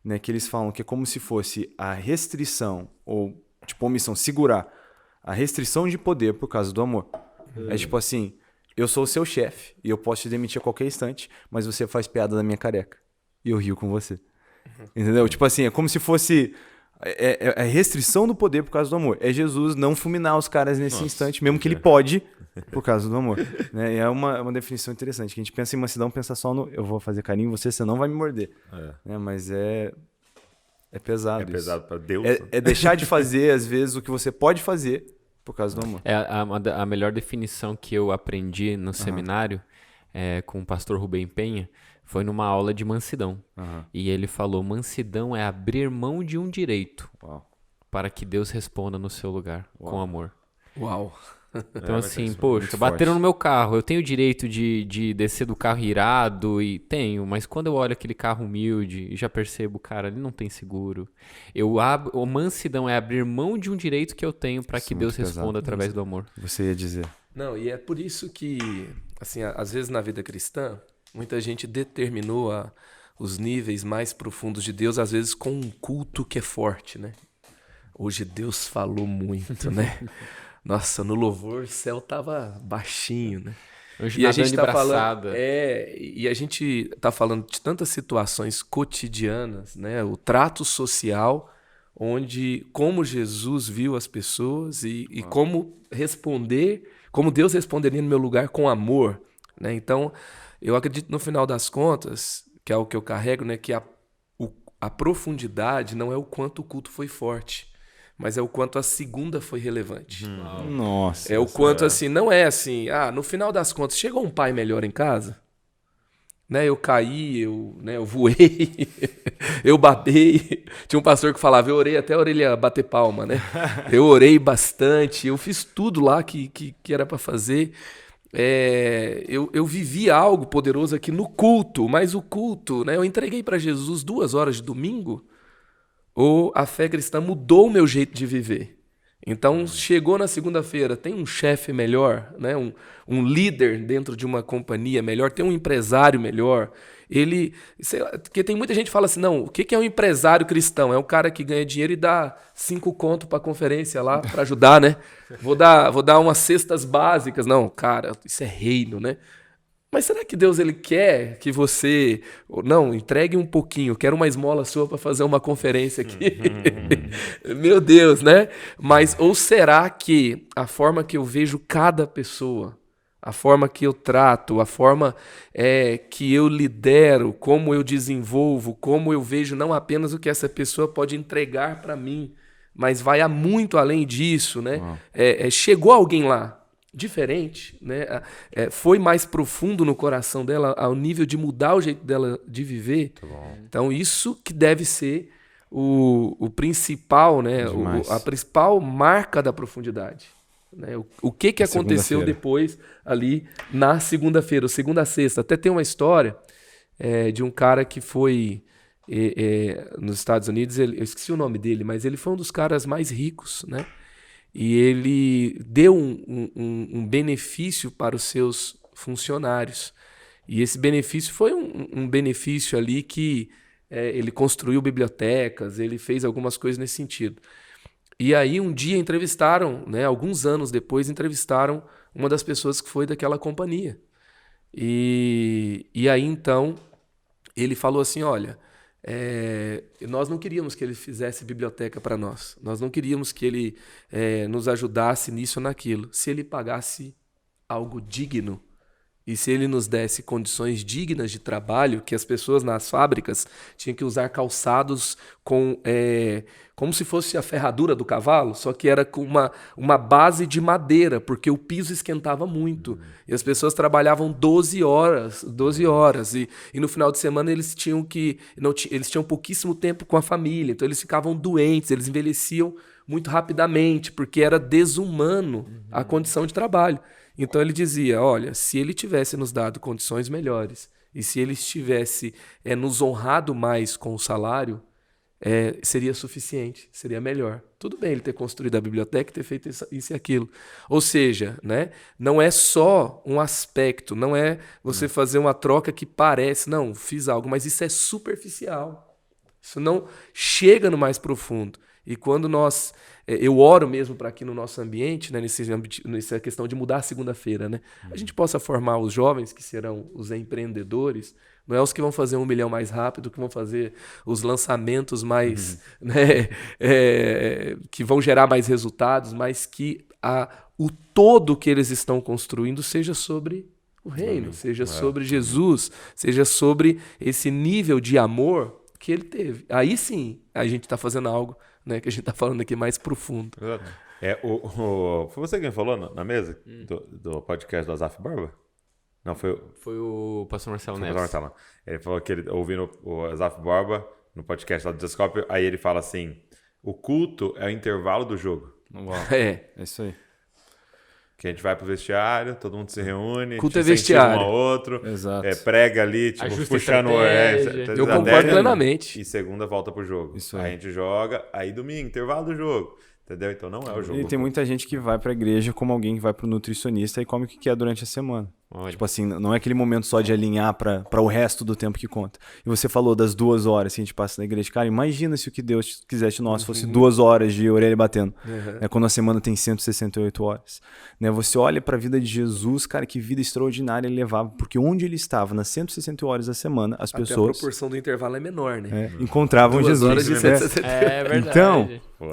né, que eles falam que é como se fosse a restrição, ou tipo omissão, segurar a restrição de poder por causa do amor. É tipo assim, eu sou o seu chefe e eu posso te demitir a qualquer instante, mas você faz piada da minha careca e eu rio com você. Entendeu? Tipo assim, é como se fosse a restrição do poder por causa do amor. É Jesus não fulminar os caras nesse instante, mesmo que ele pode, por causa do amor. Né? E é uma definição interessante, que a gente pensa em mansidão, pensa só no eu vou fazer carinho em você não vai me morder. Né? Mas é pesado É isso. pesado pra Deus. É deixar de fazer, às vezes, o que você pode fazer por causa do amor. É a melhor definição que eu aprendi no seminário com o pastor Rubem Penha foi numa aula de mansidão. E ele falou, mansidão é abrir mão de um direito para que Deus responda no seu lugar com amor. Uau. Então assim, muito poxa, bateram no meu carro, eu tenho o direito de descer do carro irado e tenho, mas quando eu olho aquele carro humilde e já percebo, cara, ele não tem seguro. O mansidão é abrir mão de um direito que eu tenho para que é Deus muito pesado. responda através do amor. Você ia dizer. Não, e é por isso que, assim, às vezes na vida cristã, muita gente determinou os níveis mais profundos de Deus, às vezes com um culto que é forte, né? Hoje Deus falou muito, né? Nossa, no louvor o céu tava baixinho, né? Hoje E a nadando gente de tá braçada. falando, e a gente tá falando de tantas situações cotidianas, né? O trato social, onde como Jesus viu as pessoas e como responder, como Deus responderia no meu lugar com amor, né? Então, eu acredito no final das contas, que é o que eu carrego, né? Que a profundidade não é o quanto o culto foi forte, mas é o quanto a segunda foi relevante. Nossa. É o quanto assim, não é assim, no final das contas, chegou um pai melhor em casa? Né, eu caí, eu voei, eu babei. Tinha um pastor que falava, eu orei até a orelha bater palma, né? Eu orei bastante, eu fiz tudo lá que era para fazer. Eu vivi algo poderoso aqui no culto, mas o culto, né, eu entreguei para Jesus 2 horas de domingo, ou a fé cristã mudou o meu jeito de viver. Então, chegou na segunda-feira, tem um chefe melhor, né? um líder dentro de uma companhia melhor, tem um empresário melhor. Porque tem muita gente que fala assim, não, o que é um empresário cristão? É um cara que ganha dinheiro e dá 5 conto para a conferência lá, para ajudar, né? Vou dar umas cestas básicas. Não, cara, isso é reino, né? Mas será que Deus ele quer que você... Não, entregue um pouquinho, quero uma esmola sua para fazer uma conferência aqui. Meu Deus, né? Mas ou será que a forma que eu vejo cada pessoa, a forma que eu trato, a forma que eu lidero, como eu desenvolvo, como eu vejo não apenas o que essa pessoa pode entregar para mim, mas vai muito além disso, né? Chegou alguém lá, diferente, né? Foi mais profundo no coração dela, ao nível de mudar o jeito dela de viver. Então, isso que deve ser o principal, né? A principal marca da profundidade. Né? O que aconteceu depois ali na segunda-feira, ou segunda a sexta. Até tem uma história de um cara que foi nos Estados Unidos, eu esqueci o nome dele, mas ele foi um dos caras mais ricos, né? E ele deu um benefício para os seus funcionários. E esse benefício foi um benefício ali que ele construiu bibliotecas, ele fez algumas coisas nesse sentido. E aí um dia entrevistaram, né, alguns anos depois, entrevistaram uma das pessoas que foi daquela companhia. E aí então ele falou assim, olha, nós não queríamos que ele fizesse biblioteca para nós. Nós não queríamos que ele nos ajudasse nisso ou naquilo. Se ele pagasse algo digno e se ele nos desse condições dignas de trabalho, que as pessoas nas fábricas tinham que usar calçados como se fosse a ferradura do cavalo, só que era com uma base de madeira, porque o piso esquentava muito. E as pessoas trabalhavam 12 horas. E no final de semana eles tinham pouquíssimo tempo com a família, então eles ficavam doentes, eles envelheciam muito rapidamente, porque era desumano a condição de trabalho. Então ele dizia, olha, se ele tivesse nos dado condições melhores e se ele tivesse nos honrado mais com o salário, seria suficiente, seria melhor. Tudo bem ele ter construído a biblioteca e ter feito isso e aquilo. Ou seja, né, não é só um aspecto, não é você fazer uma troca que parece, não, fiz algo, mas isso é superficial. Isso não chega no mais profundo. E quando eu oro mesmo para que no nosso ambiente, né, nessa questão de mudar a segunda-feira, né, a gente possa formar os jovens que serão os empreendedores, não é os que vão fazer 1 milhão mais rápido, que vão fazer os lançamentos mais, né, que vão gerar mais resultados, mas que o todo que eles estão construindo seja sobre o reino, seja sobre Jesus, seja sobre esse nível de amor que ele teve. Aí sim a gente está fazendo algo, né, que a gente está falando aqui mais profundo. Exato. Foi você quem falou na mesa do podcast do Azaf Barba? Não, foi o pastor Marcelo Neves. Marcelo. Ele falou que ele ouvindo o Azaf Barba no podcast lá do Descópio, aí ele fala assim, o culto é o intervalo do jogo. Uau. É isso aí. Que a gente vai pro vestiário, todo mundo se reúne, culto é vestiário. Um ao outro, exato. Prega ali, tipo, puxando eu concordo plenamente. E segunda volta pro jogo. Isso aí. Aí a gente joga, aí domingo, intervalo do jogo. Entendeu? Então não é o jogo. E tem muita gente que vai pra igreja como alguém que vai pro nutricionista e come o que quer durante a semana. Olha. Tipo assim, não é aquele momento só de alinhar pra o resto do tempo que conta. E você falou das 2 horas que a gente passa na igreja. Cara, imagina se o que Deus quisesse de nós fosse 2 horas de orelha batendo. Né? Quando a semana tem 168 horas. Né? Você olha pra vida de Jesus, cara, que vida extraordinária ele levava. Porque onde ele estava, nas 168 horas da semana, as pessoas... Até a proporção do intervalo é menor, né? Encontravam 2 Jesus. horas de 168. É verdade. Então,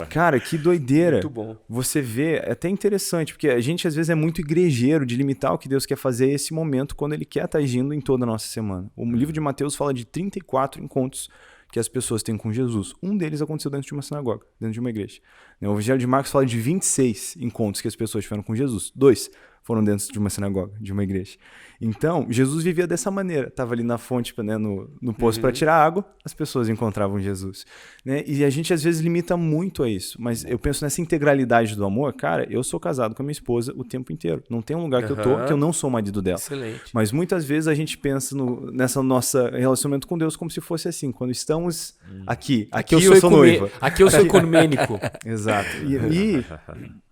cara, que doideira. Muito bom. Você vê, é até interessante, porque a gente às vezes é muito igrejeiro de limitar o que Deus quer fazer esse momento quando ele quer estar agindo em toda a nossa semana. O livro de Mateus fala de 34 encontros que as pessoas têm com Jesus. Um deles aconteceu dentro de uma sinagoga, dentro de uma igreja. O Evangelho de Marcos fala de 26 encontros que as pessoas tiveram com Jesus. 2 foram dentro de uma sinagoga, de uma igreja. Então, Jesus vivia dessa maneira. Estava ali na fonte, né, no poço para tirar água, as pessoas encontravam Jesus. Né? E a gente às vezes limita muito a isso. Mas eu penso nessa integralidade do amor. Cara, eu sou casado com a minha esposa o tempo inteiro. Não tem um lugar que eu tô que eu não sou o marido dela. Excelente. Mas muitas vezes a gente pensa nessa nossa relacionamento com Deus como se fosse assim. Quando estamos aqui eu sou noiva. Aqui eu sou ecumênico. Exato. E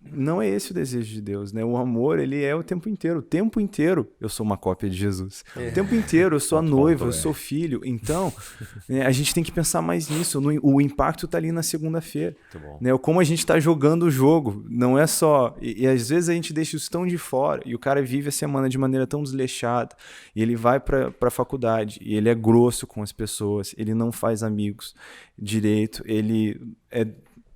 não é esse o desejo de Deus, né? O amor, ele é o tempo inteiro. O tempo inteiro eu sou uma cópia de Jesus. O tempo inteiro eu sou a noiva, eu sou filho. Então, a gente tem que pensar mais nisso. O impacto está ali na segunda-feira. Né? Como a gente está jogando o jogo. Não é só... E às vezes a gente deixa isso tão de fora. E o cara vive a semana de maneira tão desleixada. E ele vai para a faculdade. E ele é grosso com as pessoas. Ele não faz amigos direito. Ele é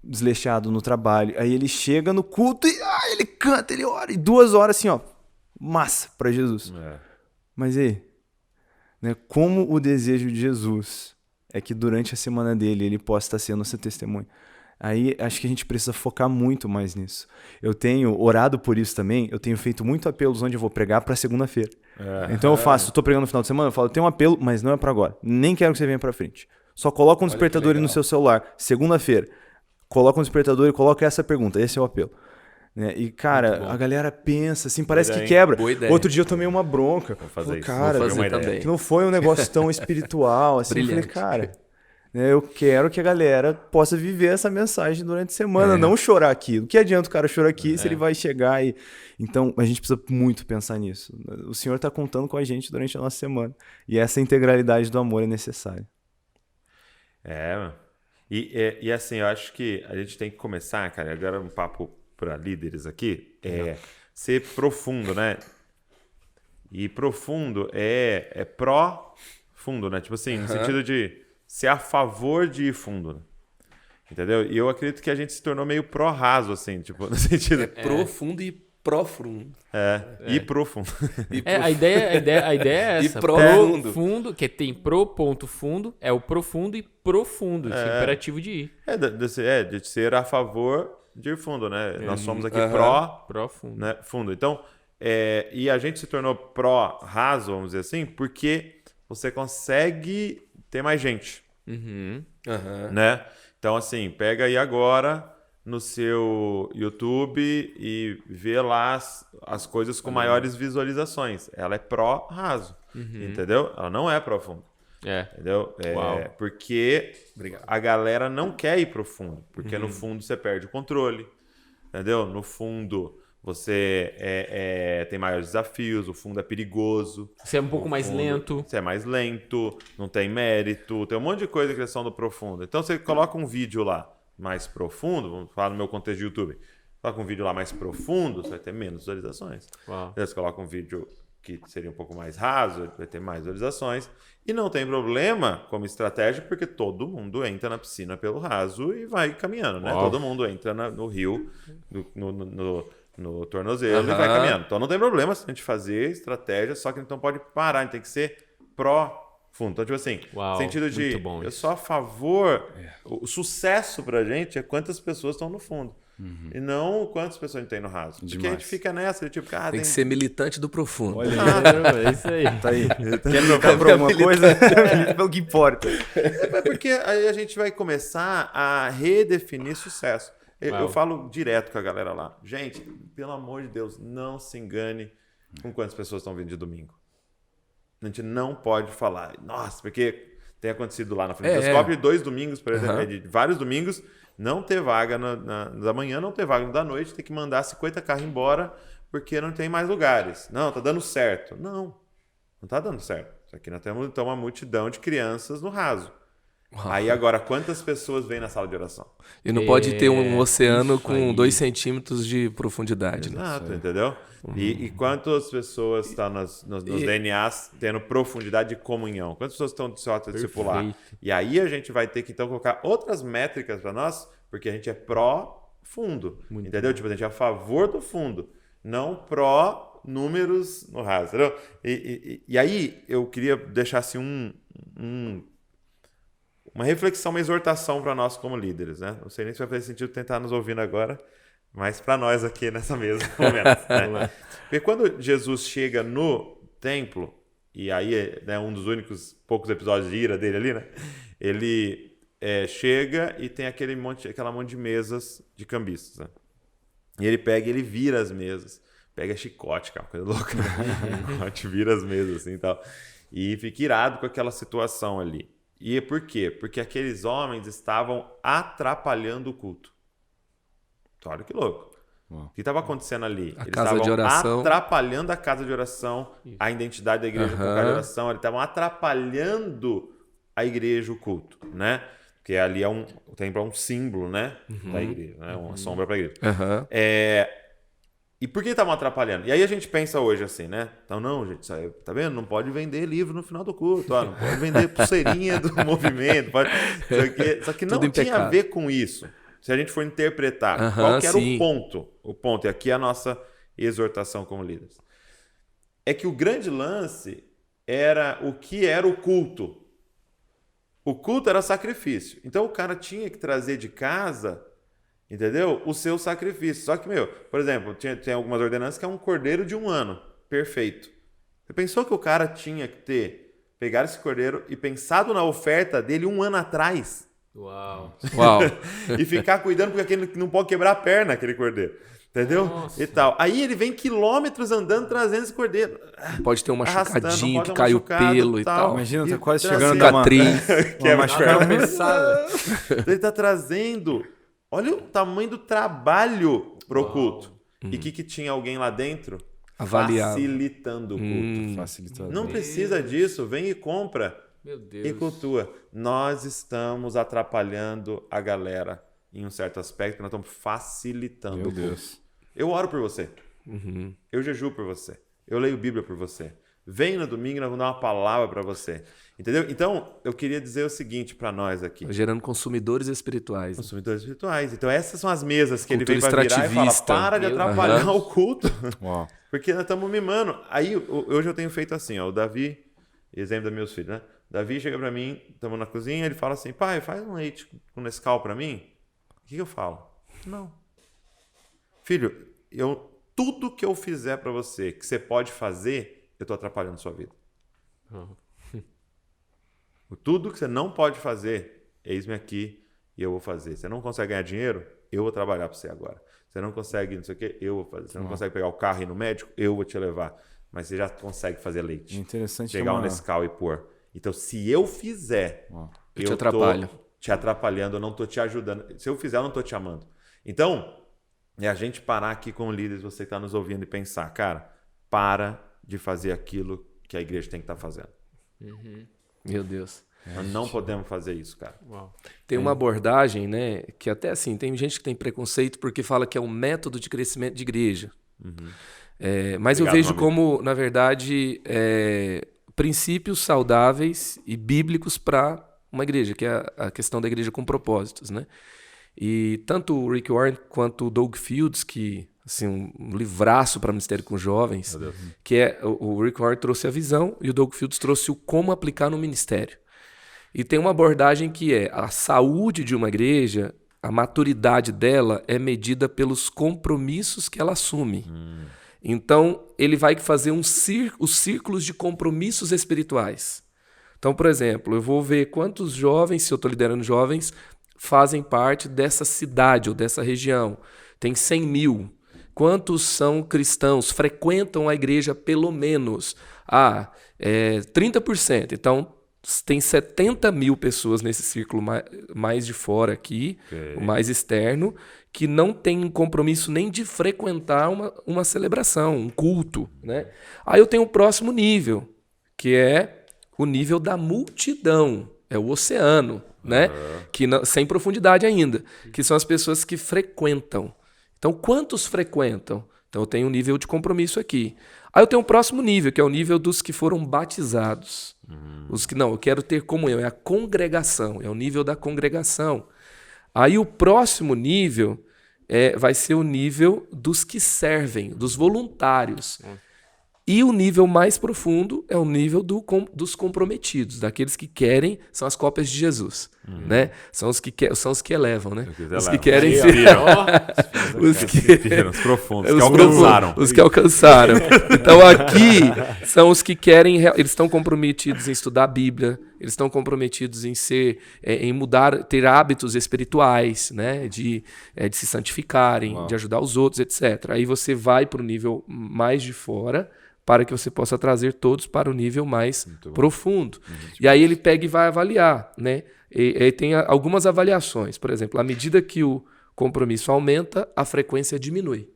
desleixado no trabalho, aí ele chega no culto e ele canta, ele ora, e 2 horas assim, massa para Jesus. Mas aí, né, como o desejo de Jesus é que durante a semana dele ele possa estar sendo esse testemunho. Aí acho que a gente precisa focar muito mais nisso. Eu tenho orado por isso também, eu tenho feito muito apelos onde eu vou pregar para segunda-feira. Então eu tô pregando no final de semana, eu falo, eu tenho um apelo, mas não é para agora. Nem quero que você venha para frente. Só coloca um despertador aí no seu celular, segunda-feira. Coloca um despertador e coloca essa pergunta, esse é o apelo. Né? E, cara, a galera pensa assim, parece que quebra. Outro dia eu tomei uma bronca. Vou fazer isso. Cara, vou fazer também. que não foi um negócio tão espiritual. Assim, eu falei, cara, né, eu quero que a galera possa viver essa mensagem durante a semana, não chorar aqui. O que adianta o cara chorar aqui se ele vai chegar e... Então, a gente precisa muito pensar nisso. O Senhor está contando com a gente durante a nossa semana. E essa integralidade do amor é necessária. E assim, eu acho que a gente tem que começar, cara, agora um papo para líderes aqui, ser profundo, né? E profundo é pró-fundo, né? Tipo assim, no sentido de ser a favor de ir fundo, né? Entendeu? E eu acredito que a gente se tornou meio pró-raso, assim, tipo, no sentido... profundo e profundo. E profundo. A ideia é essa. E profundo. Profundo, que tem pro ponto fundo, é o profundo e profundo, imperativo de ir. De ser a favor de ir fundo, né? Nós somos aqui Profundo. né? Fundo. Então, e a gente se tornou pró-raso, vamos dizer assim, porque você consegue ter mais gente, né? Então, assim, pega aí agora no seu YouTube e vê lá as coisas com maiores visualizações. Ela é pró-raso, entendeu? Ela não é profundo. Entendeu? Porque a galera não quer ir pro fundo, porque no fundo você perde o controle, entendeu? No fundo você tem maiores desafios, o fundo é perigoso. Você é um pouco mais lento. Você é mais lento, não tem mérito, tem um monte de coisa em questão do profundo. Então você coloca um vídeo lá mais profundo, vamos falar no meu contexto de YouTube, coloca um vídeo lá mais profundo, você vai ter menos visualizações. Você coloca um vídeo que seria um pouco mais raso, vai ter mais visualizações. E não tem problema como estratégia, porque todo mundo entra na piscina pelo raso e vai caminhando, né? Todo mundo entra no rio, no tornozelo e vai caminhando. Então não tem problema se a gente fazer estratégia, só que então pode parar, a gente tem que ser pró-fundo. Então, tipo assim, sentido de eu sou a favor, o sucesso pra gente é quantas pessoas estão no fundo. E não quantas pessoas a gente tem no raso. Porque a gente fica nessa, tipo, tem que ser militante do profundo. Olha É isso aí. Tá aí. Quer militar por alguma coisa? Milita pelo que importa. Porque aí a gente vai começar a redefinir sucesso. Eu falo direto com a galera lá. Gente, pelo amor de Deus, não se engane com quantas pessoas estão vindo de domingo. A gente não pode falar. Nossa, porque tem acontecido lá na Família 2 domingos, por exemplo, de vários domingos, não ter vaga da manhã, não ter vaga da noite, tem que mandar 50 carros embora porque não tem mais lugares. Não, tá dando certo. Não tá dando certo. Isso aqui nós temos então uma multidão de crianças no raso. Aí agora, quantas pessoas vêm na sala de oração? E não pode ter um oceano com 2 centímetros de profundidade. Exato, né? Entendeu? E quantas pessoas estão nos DNAs tendo profundidade de comunhão? Quantas pessoas estão do seu ato discipular? E aí a gente vai ter que então colocar outras métricas para nós, porque a gente é pró-fundo. Entendeu? Tipo, a gente é a favor do fundo, não pró-números no raso. Entendeu? E aí eu queria deixar assim uma reflexão, uma exortação para nós como líderes, né? Não sei nem se vai fazer sentido tentar nos ouvindo agora, mas para nós aqui nessa mesa, pelo menos, né? Porque quando Jesus chega no templo, e aí é um dos únicos poucos episódios de ira dele ali, né? Ele chega e tem aquela monte de mesas de cambistas, né? E ele pega e ele vira as mesas. Pega chicote, cara, coisa louca. Chicote, vira as mesas assim e tal. E fica irado com aquela situação ali. E por quê? Porque aqueles homens estavam atrapalhando o culto. Então, olha que louco. O que estava acontecendo ali? Eles estavam atrapalhando a casa de oração, a identidade da igreja com a casa de oração. Eles estavam atrapalhando a igreja, o culto, né? Porque ali o templo é um símbolo, né? Da igreja, né? Uma sombra para a igreja. E por que estavam atrapalhando? E aí a gente pensa hoje assim, né? Então, não, gente, tá vendo? Não pode vender livro no final do culto, não pode vender pulseirinha do movimento. Só que não tinha a ver com isso. Se a gente for interpretar, qual que era o ponto? O ponto, e aqui é a nossa exortação como líderes. É que o grande lance era o que era o culto. O culto era sacrifício. Então o cara tinha que trazer de casa entendeu? O seu sacrifício. Só que, por exemplo, tem algumas ordenanças que é um cordeiro de 1 ano. Perfeito. Você pensou que o cara tinha que pegar esse cordeiro e pensado na oferta dele 1 ano atrás? Uau. E ficar cuidando porque aquele não pode quebrar a perna, aquele cordeiro. Entendeu? Nossa. E tal. Aí ele vem quilômetros andando trazendo esse cordeiro. Pode ter um machucadinho, pode que um caiu machucado, pelo e tal. tal. Imagina, tá E quase trazendo- chegando a dar uma... Cicatriz. Que é machucada. Começada. Ele tá trazendo. Olha o tamanho do trabalho pro culto. E o que tinha alguém lá dentro? Avaliado. Facilitando o culto. Facilitador. Não precisa disso. Vem e compra. Meu Deus. E cultua. Nós estamos atrapalhando a galera em um certo aspecto. Nós estamos facilitando Meu o culto. Deus. Eu oro por você. Eu jejuo por você. Eu leio Bíblia por você. Vem no domingo e nós vamos dar uma palavra para você. Entendeu? Então, eu queria dizer o seguinte para nós aqui. Gerando consumidores espirituais. Né? Consumidores espirituais. Então, essas são as mesas que Cultura ele vem para virar e fala, extrativista. para de atrapalhar o culto. Uau. Porque nós estamos mimando. Aí, hoje eu tenho feito assim, ó, o Davi, exemplo dos meus filhos, né? Davi chega para mim, estamos na cozinha, ele fala assim, pai, faz um leite com Nescau para mim. O que eu falo? Não. Filho, tudo que eu fizer para você, que você pode fazer, eu estou atrapalhando a sua vida. Tudo que você não pode fazer, eis-me aqui e eu vou fazer. Você não consegue ganhar dinheiro? Eu vou trabalhar para você agora. Você não consegue não sei o quê? Eu vou fazer. Você não consegue pegar o carro e ir no médico? Eu vou te levar. Mas você já consegue fazer leite. Interessante. Pegar um Nescau e pôr. Então, se eu fizer, Eu te atrapalho. Tô te atrapalhando, eu não tô te ajudando. Se eu fizer, eu não tô te amando. Então, é a gente parar aqui com líderes, você que está nos ouvindo, e pensar, cara, para de fazer aquilo que a igreja tem que estar fazendo. Meu Deus. Nós não podemos fazer isso, cara. Uau. Tem uma abordagem, né, que até assim, tem gente que tem preconceito porque fala que é um método de crescimento de igreja. Mas Obrigado, eu vejo meu como, na verdade, princípios saudáveis e bíblicos para uma igreja, que é a questão da igreja com propósitos, né? E tanto o Rick Warren quanto o Doug Fields, que assim, um livraço para Ministério com Jovens, que o Rick Warren trouxe a visão e o Doug Fields trouxe o como aplicar no ministério. E tem uma abordagem que é a saúde de uma igreja, a maturidade dela é medida pelos compromissos que ela assume. Então, ele vai fazer os círculos de compromissos espirituais. Então, por exemplo, eu vou ver quantos jovens, se eu estou liderando jovens, fazem parte dessa cidade ou dessa região. Tem 100 mil. Quantos são cristãos, frequentam a igreja pelo menos? 30%. Então, tem 70 mil pessoas nesse círculo mais de fora aqui, o mais externo, que não tem compromisso nem de frequentar uma celebração, um culto. Né? Aí eu tenho o próximo nível, que é o nível da multidão, é o oceano, né? Que sem profundidade ainda, que são as pessoas que frequentam. Então, quantos frequentam? Então, eu tenho um nível de compromisso aqui. Aí eu tenho um próximo nível, que é o nível dos que foram batizados. Os que não, eu quero ter comunhão, é a congregação, é o nível da congregação. Aí o próximo nível vai ser o nível dos que servem, dos voluntários. E o nível mais profundo é o nível dos comprometidos, daqueles que querem, são as cópias de Jesus. Né? São os que elevam, né? Os que querem ser. Os profundos, Os que alcançaram. Os que alcançaram. Então aqui são os que querem, eles estão comprometidos em estudar a Bíblia, eles estão comprometidos em em mudar, ter hábitos espirituais, né? De se santificarem, de ajudar os outros, etc. Aí você vai para o nível mais de fora, para que você possa trazer todos para o nível mais profundo. E aí ele pega e vai avaliar, né? E tem algumas avaliações. Por exemplo, à medida que o compromisso aumenta, a frequência diminui.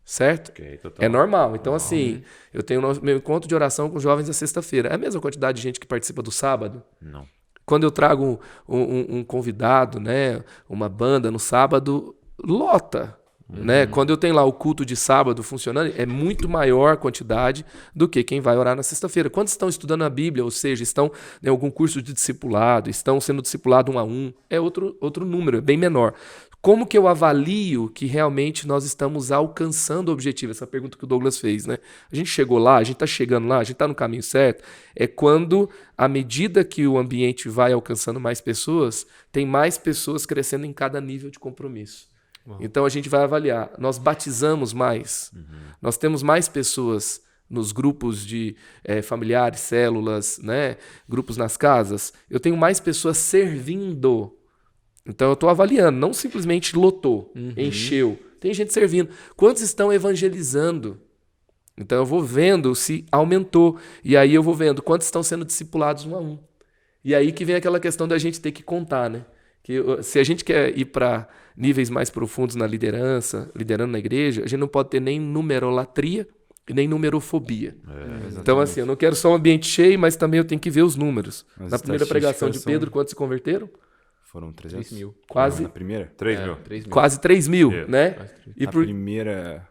Certo? É normal. Então, assim, eu tenho meu encontro de oração com jovens na sexta-feira. É a mesma quantidade de gente que participa do sábado? Não. Quando eu trago um convidado, né, uma banda no sábado, lota. Né? Quando eu tenho lá o culto de sábado funcionando, é muito maior a quantidade do que quem vai orar na sexta-feira. Quando estão estudando a Bíblia, ou seja, estão em algum curso de discipulado, estão sendo discipulados 1 a 1, é outro número, é bem menor. Como que eu avalio que realmente nós estamos alcançando o objetivo? Essa pergunta que o Douglas fez, né? A gente chegou lá, a gente está chegando lá, a gente está no caminho certo. É quando, à medida que o ambiente vai alcançando mais pessoas, tem mais pessoas crescendo em cada nível de compromisso. Então a gente vai avaliar. Nós batizamos mais. Nós temos mais pessoas nos grupos de familiares, células, né? Grupos nas casas. Eu tenho mais pessoas servindo. Então eu estou avaliando, não simplesmente lotou, encheu. Tem gente servindo. Quantos estão evangelizando? Então eu vou vendo se aumentou. E aí eu vou vendo quantos estão sendo discipulados um a um. E aí que vem aquela questão da gente ter que contar, né? Que se a gente quer ir para níveis mais profundos na liderança, liderando na igreja, a gente não pode ter nem numerolatria e nem numerofobia. Então, assim, eu não quero só um ambiente cheio, mas também eu tenho que ver os números. Na primeira pregação de Pedro, quantos se converteram? Foram 300 mil. Quase. Na primeira? 3 mil. 3 mil. Quase 3 mil, né? E a primeira...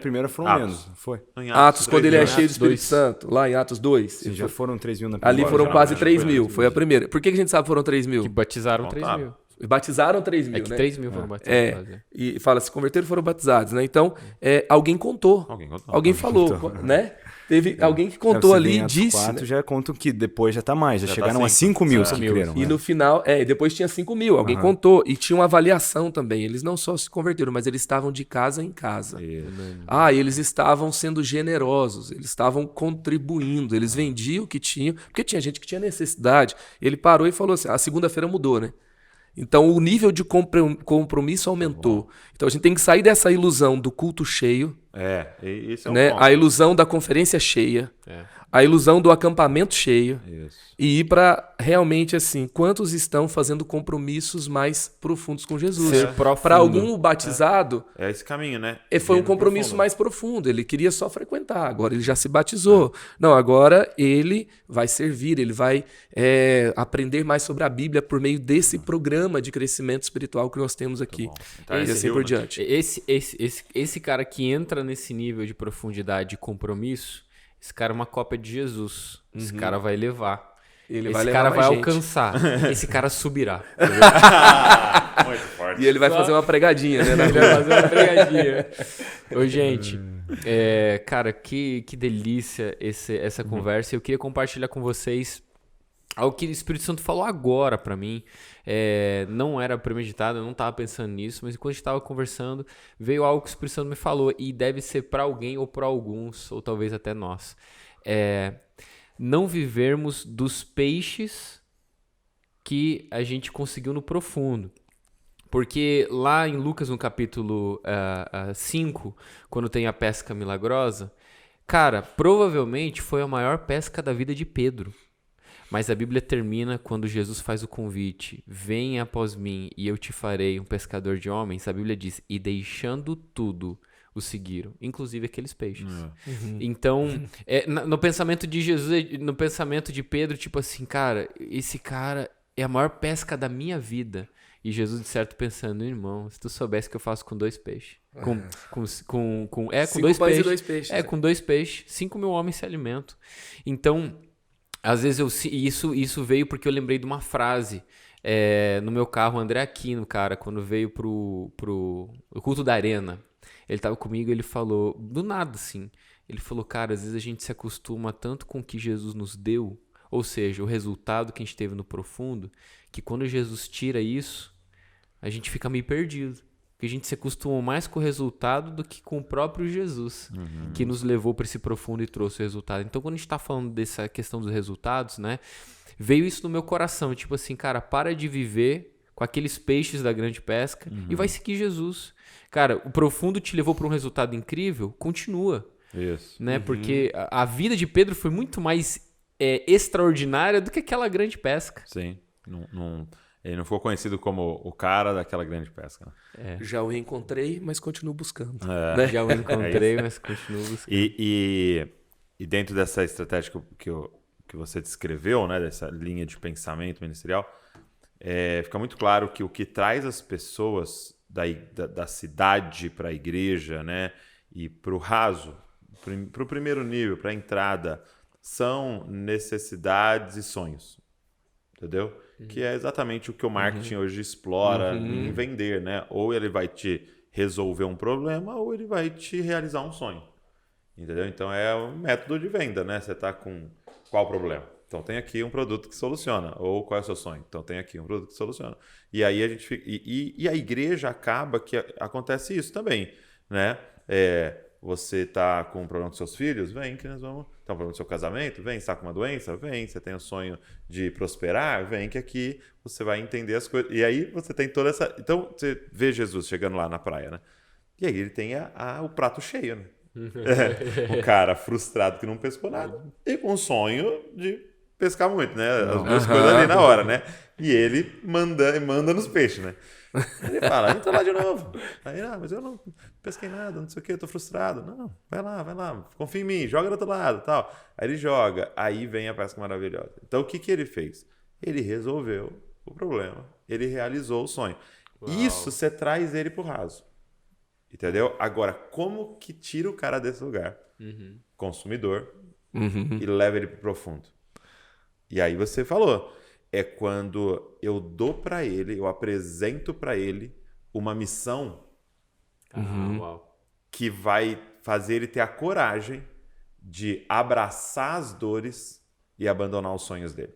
Primeira foram Atos. menos, foi? Atos, quando ele é 3 cheio do Espírito 2. Santo, lá em Atos 2. Sim, já foram 3 mil na primeira. Ali foram já, quase já 3 foi mil, foi a primeira. Por que a gente sabe que foram 3 mil? Que batizaram 3 Contado. mil. Batizaram 3 mil, É que né? 3 mil foram batizados. E fala, se converteram foram batizados, né? Então, alguém contou. Alguém falou, né? Teve alguém que contou ali e disse. 4 né? já contam que depois já tá mais, já Já chegaram tá a 5 mil que 5 mil. creram. E no final, depois tinha 5 mil, alguém contou. E tinha uma avaliação também. Eles não só se converteram, mas eles estavam de casa em casa. Eles estavam sendo generosos, eles estavam contribuindo, eles vendiam o que tinham, porque tinha gente que tinha necessidade. Ele parou e falou assim, a segunda-feira mudou, né? Então o nível de compromisso aumentou. Então a gente tem que sair dessa ilusão do culto cheio, Isso é né? ponto. A ilusão da conferência cheia, a ilusão do acampamento cheio, e ir para realmente assim, quantos estão fazendo compromissos mais profundos com Jesus? Ser profundo. Para algum batizado, É esse caminho, né? foi um Indo compromisso profundo. mais profundo. Ele queria só frequentar, agora ele já se batizou. Não, agora ele vai servir, ele vai aprender mais sobre a Bíblia por meio desse programa de crescimento espiritual que nós temos aqui. Então, E esse assim rio, por né? diante. Esse cara que entra nesse nível de profundidade e compromisso, esse cara é uma cópia de Jesus. Esse cara vai levar. Ele Esse vai levar cara mais vai gente. alcançar. Esse cara subirá. Muito forte. E ele vai fazer uma pregadinha, né? Ele vai fazer uma pegadinha. Ô, gente, cara, que delícia essa conversa. Eu queria compartilhar com vocês algo que o Espírito Santo falou agora pra mim. Não era premeditado, eu não tava pensando nisso, mas enquanto a gente tava conversando, veio algo que o Espírito Santo me falou, e deve ser pra alguém ou pra alguns, ou talvez até nós. Não vivermos dos peixes que a gente conseguiu no profundo. Porque lá em Lucas, no capítulo 5, quando tem a pesca milagrosa, cara, provavelmente foi a maior pesca da vida de Pedro. Mas a Bíblia termina quando Jesus faz o convite: venha após mim e eu te farei um pescador de homens. A Bíblia diz, e deixando tudo, o seguiram, inclusive aqueles peixes. Então, no pensamento de Jesus, no pensamento de Pedro, tipo assim, cara, esse cara é a maior pesca da minha vida. E Jesus, de certo, pensando, irmão, se tu soubesse que eu faço com 2 peixes. Com 5 pães e 2 peixes. Com 2 peixes, 5 mil homens se alimentam. Então, às vezes isso veio porque eu lembrei de uma frase no meu carro, o André Aquino, cara, quando veio pro culto da arena. Ele tava comigo e ele falou, do nada assim, ele falou, cara, às vezes a gente se acostuma tanto com o que Jesus nos deu, ou seja, o resultado que a gente teve no profundo, que quando Jesus tira isso, a gente fica meio perdido. Porque a gente se acostuma mais com o resultado do que com o próprio Jesus, que nos levou para esse profundo e trouxe o resultado. Então, quando a gente tá falando dessa questão dos resultados, né, veio isso no meu coração, tipo assim, cara, para de viver com aqueles peixes da grande pesca e vai seguir Jesus. Cara, o profundo te levou para um resultado incrível, continua. Isso. Né? Porque a vida de Pedro foi muito mais extraordinária do que aquela grande pesca. Sim. Ele não ficou conhecido como o cara daquela grande pesca. Né? Já o reencontrei, mas continuo buscando. É. Já o encontrei, mas continuo buscando. E dentro dessa estratégia que você descreveu, né, dessa linha de pensamento ministerial, fica muito claro que o que traz as pessoas da cidade para a igreja, né, e para o raso, para o primeiro nível, para a entrada, são necessidades e sonhos. Entendeu? Que é exatamente o que o marketing hoje explora em vender, né? Ou ele vai te resolver um problema, ou ele vai te realizar um sonho. Entendeu? Então é um método de venda, né? Você está com qual problema? Então tem aqui um produto que soluciona. Ou qual é o seu sonho? Então tem aqui um produto que soluciona. E aí a gente fica, e a igreja acaba que acontece isso também, né? Você está com um problema com seus filhos? Vem que nós vamos... Está um problema com seu casamento? Vem. Você está com uma doença? Vem. Você tem o sonho de prosperar? Vem que aqui você vai entender as coisas. E aí você tem toda essa... Então você vê Jesus chegando lá na praia, né? E aí ele tem o prato cheio, né? O cara frustrado que não pescou nada. E com o sonho de pescar muito, né? As duas coisas ali na hora, né? E ele manda nos peixes, né? Ele fala, entra lá de novo. Aí, mas eu não pesquei nada, não sei o que, eu tô frustrado. Não, vai lá, confia em mim, joga do outro lado, tal. Aí ele joga, aí vem a pesca maravilhosa. Então o que ele fez? Ele resolveu o problema, ele realizou o sonho. Uau. Isso você traz ele pro raso. Entendeu? Agora, como que tira o cara desse lugar? Consumidor, e leva ele pro profundo. E aí você falou... É quando eu dou para ele, eu apresento para ele uma missão que vai fazer ele ter a coragem de abraçar as dores e abandonar os sonhos dele.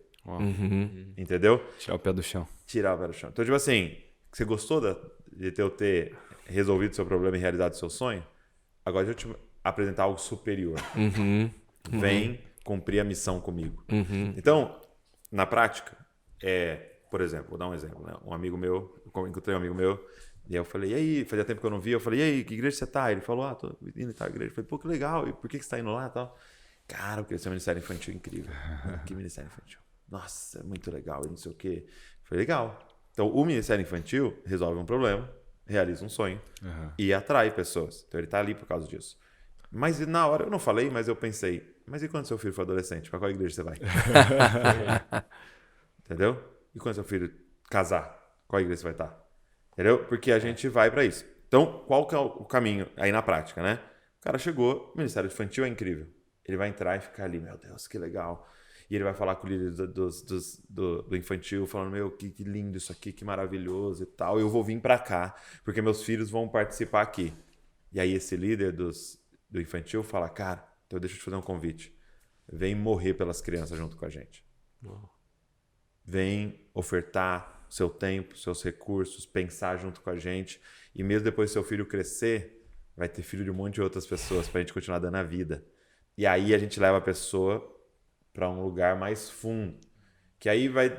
Entendeu? Tirar o pé do chão. Tirar o pé do chão. Então, tipo assim, você gostou de eu ter resolvido o seu problema e realizado o seu sonho? Agora deixa eu te apresentar algo superior. Vem cumprir a missão comigo. Então, na prática, por exemplo, vou dar um exemplo, né? Um amigo meu, eu encontrei um amigo meu, e eu falei, e aí, fazia tempo que eu não via, eu falei, e aí, que igreja você tá? Ele falou, tô indo em tal igreja. Eu falei, pô, que legal, e por que você tá indo lá e tal? Cara, eu queria ser um ministério infantil incrível. Que ministério infantil? Nossa, é muito legal, e não sei o quê. Eu falei, legal. Então, o ministério infantil resolve um problema, realiza um sonho e atrai pessoas. Então, ele tá ali por causa disso. Mas na hora, eu não falei, mas eu pensei, mas e quando seu filho for adolescente? Pra qual igreja você vai? Entendeu? E quando seu filho casar, qual igreja você vai estar? Entendeu? Porque a gente vai para isso. Então, qual que é o caminho aí na prática, né? O cara chegou, o ministério infantil é incrível. Ele vai entrar e ficar ali, meu Deus, que legal. E ele vai falar com o líder do infantil, falando, meu, que lindo isso aqui, que maravilhoso e tal. Eu vou vir para cá, porque meus filhos vão participar aqui. E aí esse líder do infantil fala, cara, então deixa eu te fazer um convite. Vem morrer pelas crianças junto com a gente. Vem ofertar seu tempo, seus recursos, pensar junto com a gente. E mesmo depois que seu filho crescer, vai ter filho de um monte de outras pessoas para a gente continuar dando a vida. E aí a gente leva a pessoa para um lugar mais fundo. Que aí vai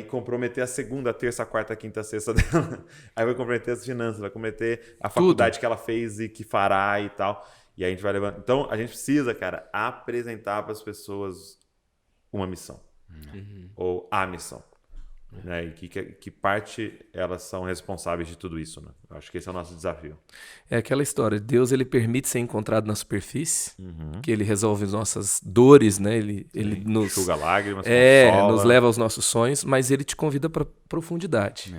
comprometer a segunda, a terça, a quarta, a quinta, a sexta dela. Aí vai comprometer as finanças, vai comprometer a faculdade que ela fez e que fará e tal. E aí a gente vai levando. Então a gente precisa, cara, apresentar para as pessoas uma missão. Ou a missão. Né? E que parte elas são responsáveis de tudo isso, né? Eu acho que esse é o nosso desafio. É aquela história, Deus ele permite ser encontrado na superfície, que ele resolve as nossas dores, né? Ele nos enxuga lágrimas, nos leva aos nossos sonhos, mas ele te convida para profundidade.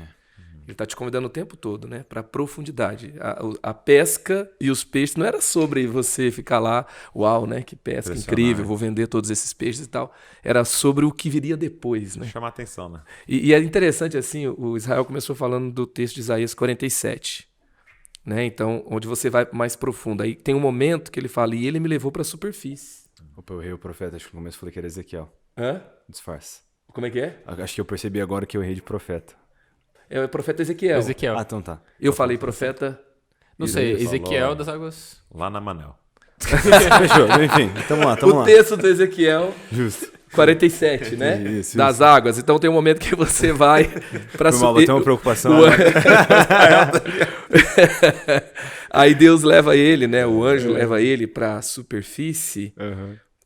Ele está te convidando o tempo todo, né? Para profundidade. A pesca e os peixes não era sobre você ficar lá, uau, né? Que pesca incrível, vou vender todos esses peixes e tal. Era sobre o que viria depois, né? Chamar atenção, né? E é interessante, assim, o Israel começou falando do texto de Isaías 47, né? Então, onde você vai mais profundo. Aí tem um momento que ele fala, e ele me levou para a superfície. Opa, eu errei o profeta, acho que no começo eu falei que era Ezequiel. Hã? Disfarce. Como é que é? Acho que eu percebi agora que eu errei de profeta. É o profeta Ezequiel. Ezequiel. Ah, então tá. Eu falei profeta... Não sei, Ezequiel das águas... Lá na Manel. Fechou, enfim, tamo lá. O texto do Ezequiel... Justo. 47, né? Isso. Das águas. Então tem um momento que você vai para subir. Vou ter uma preocupação. Aí Deus leva ele, né? O anjo leva ele para a superfície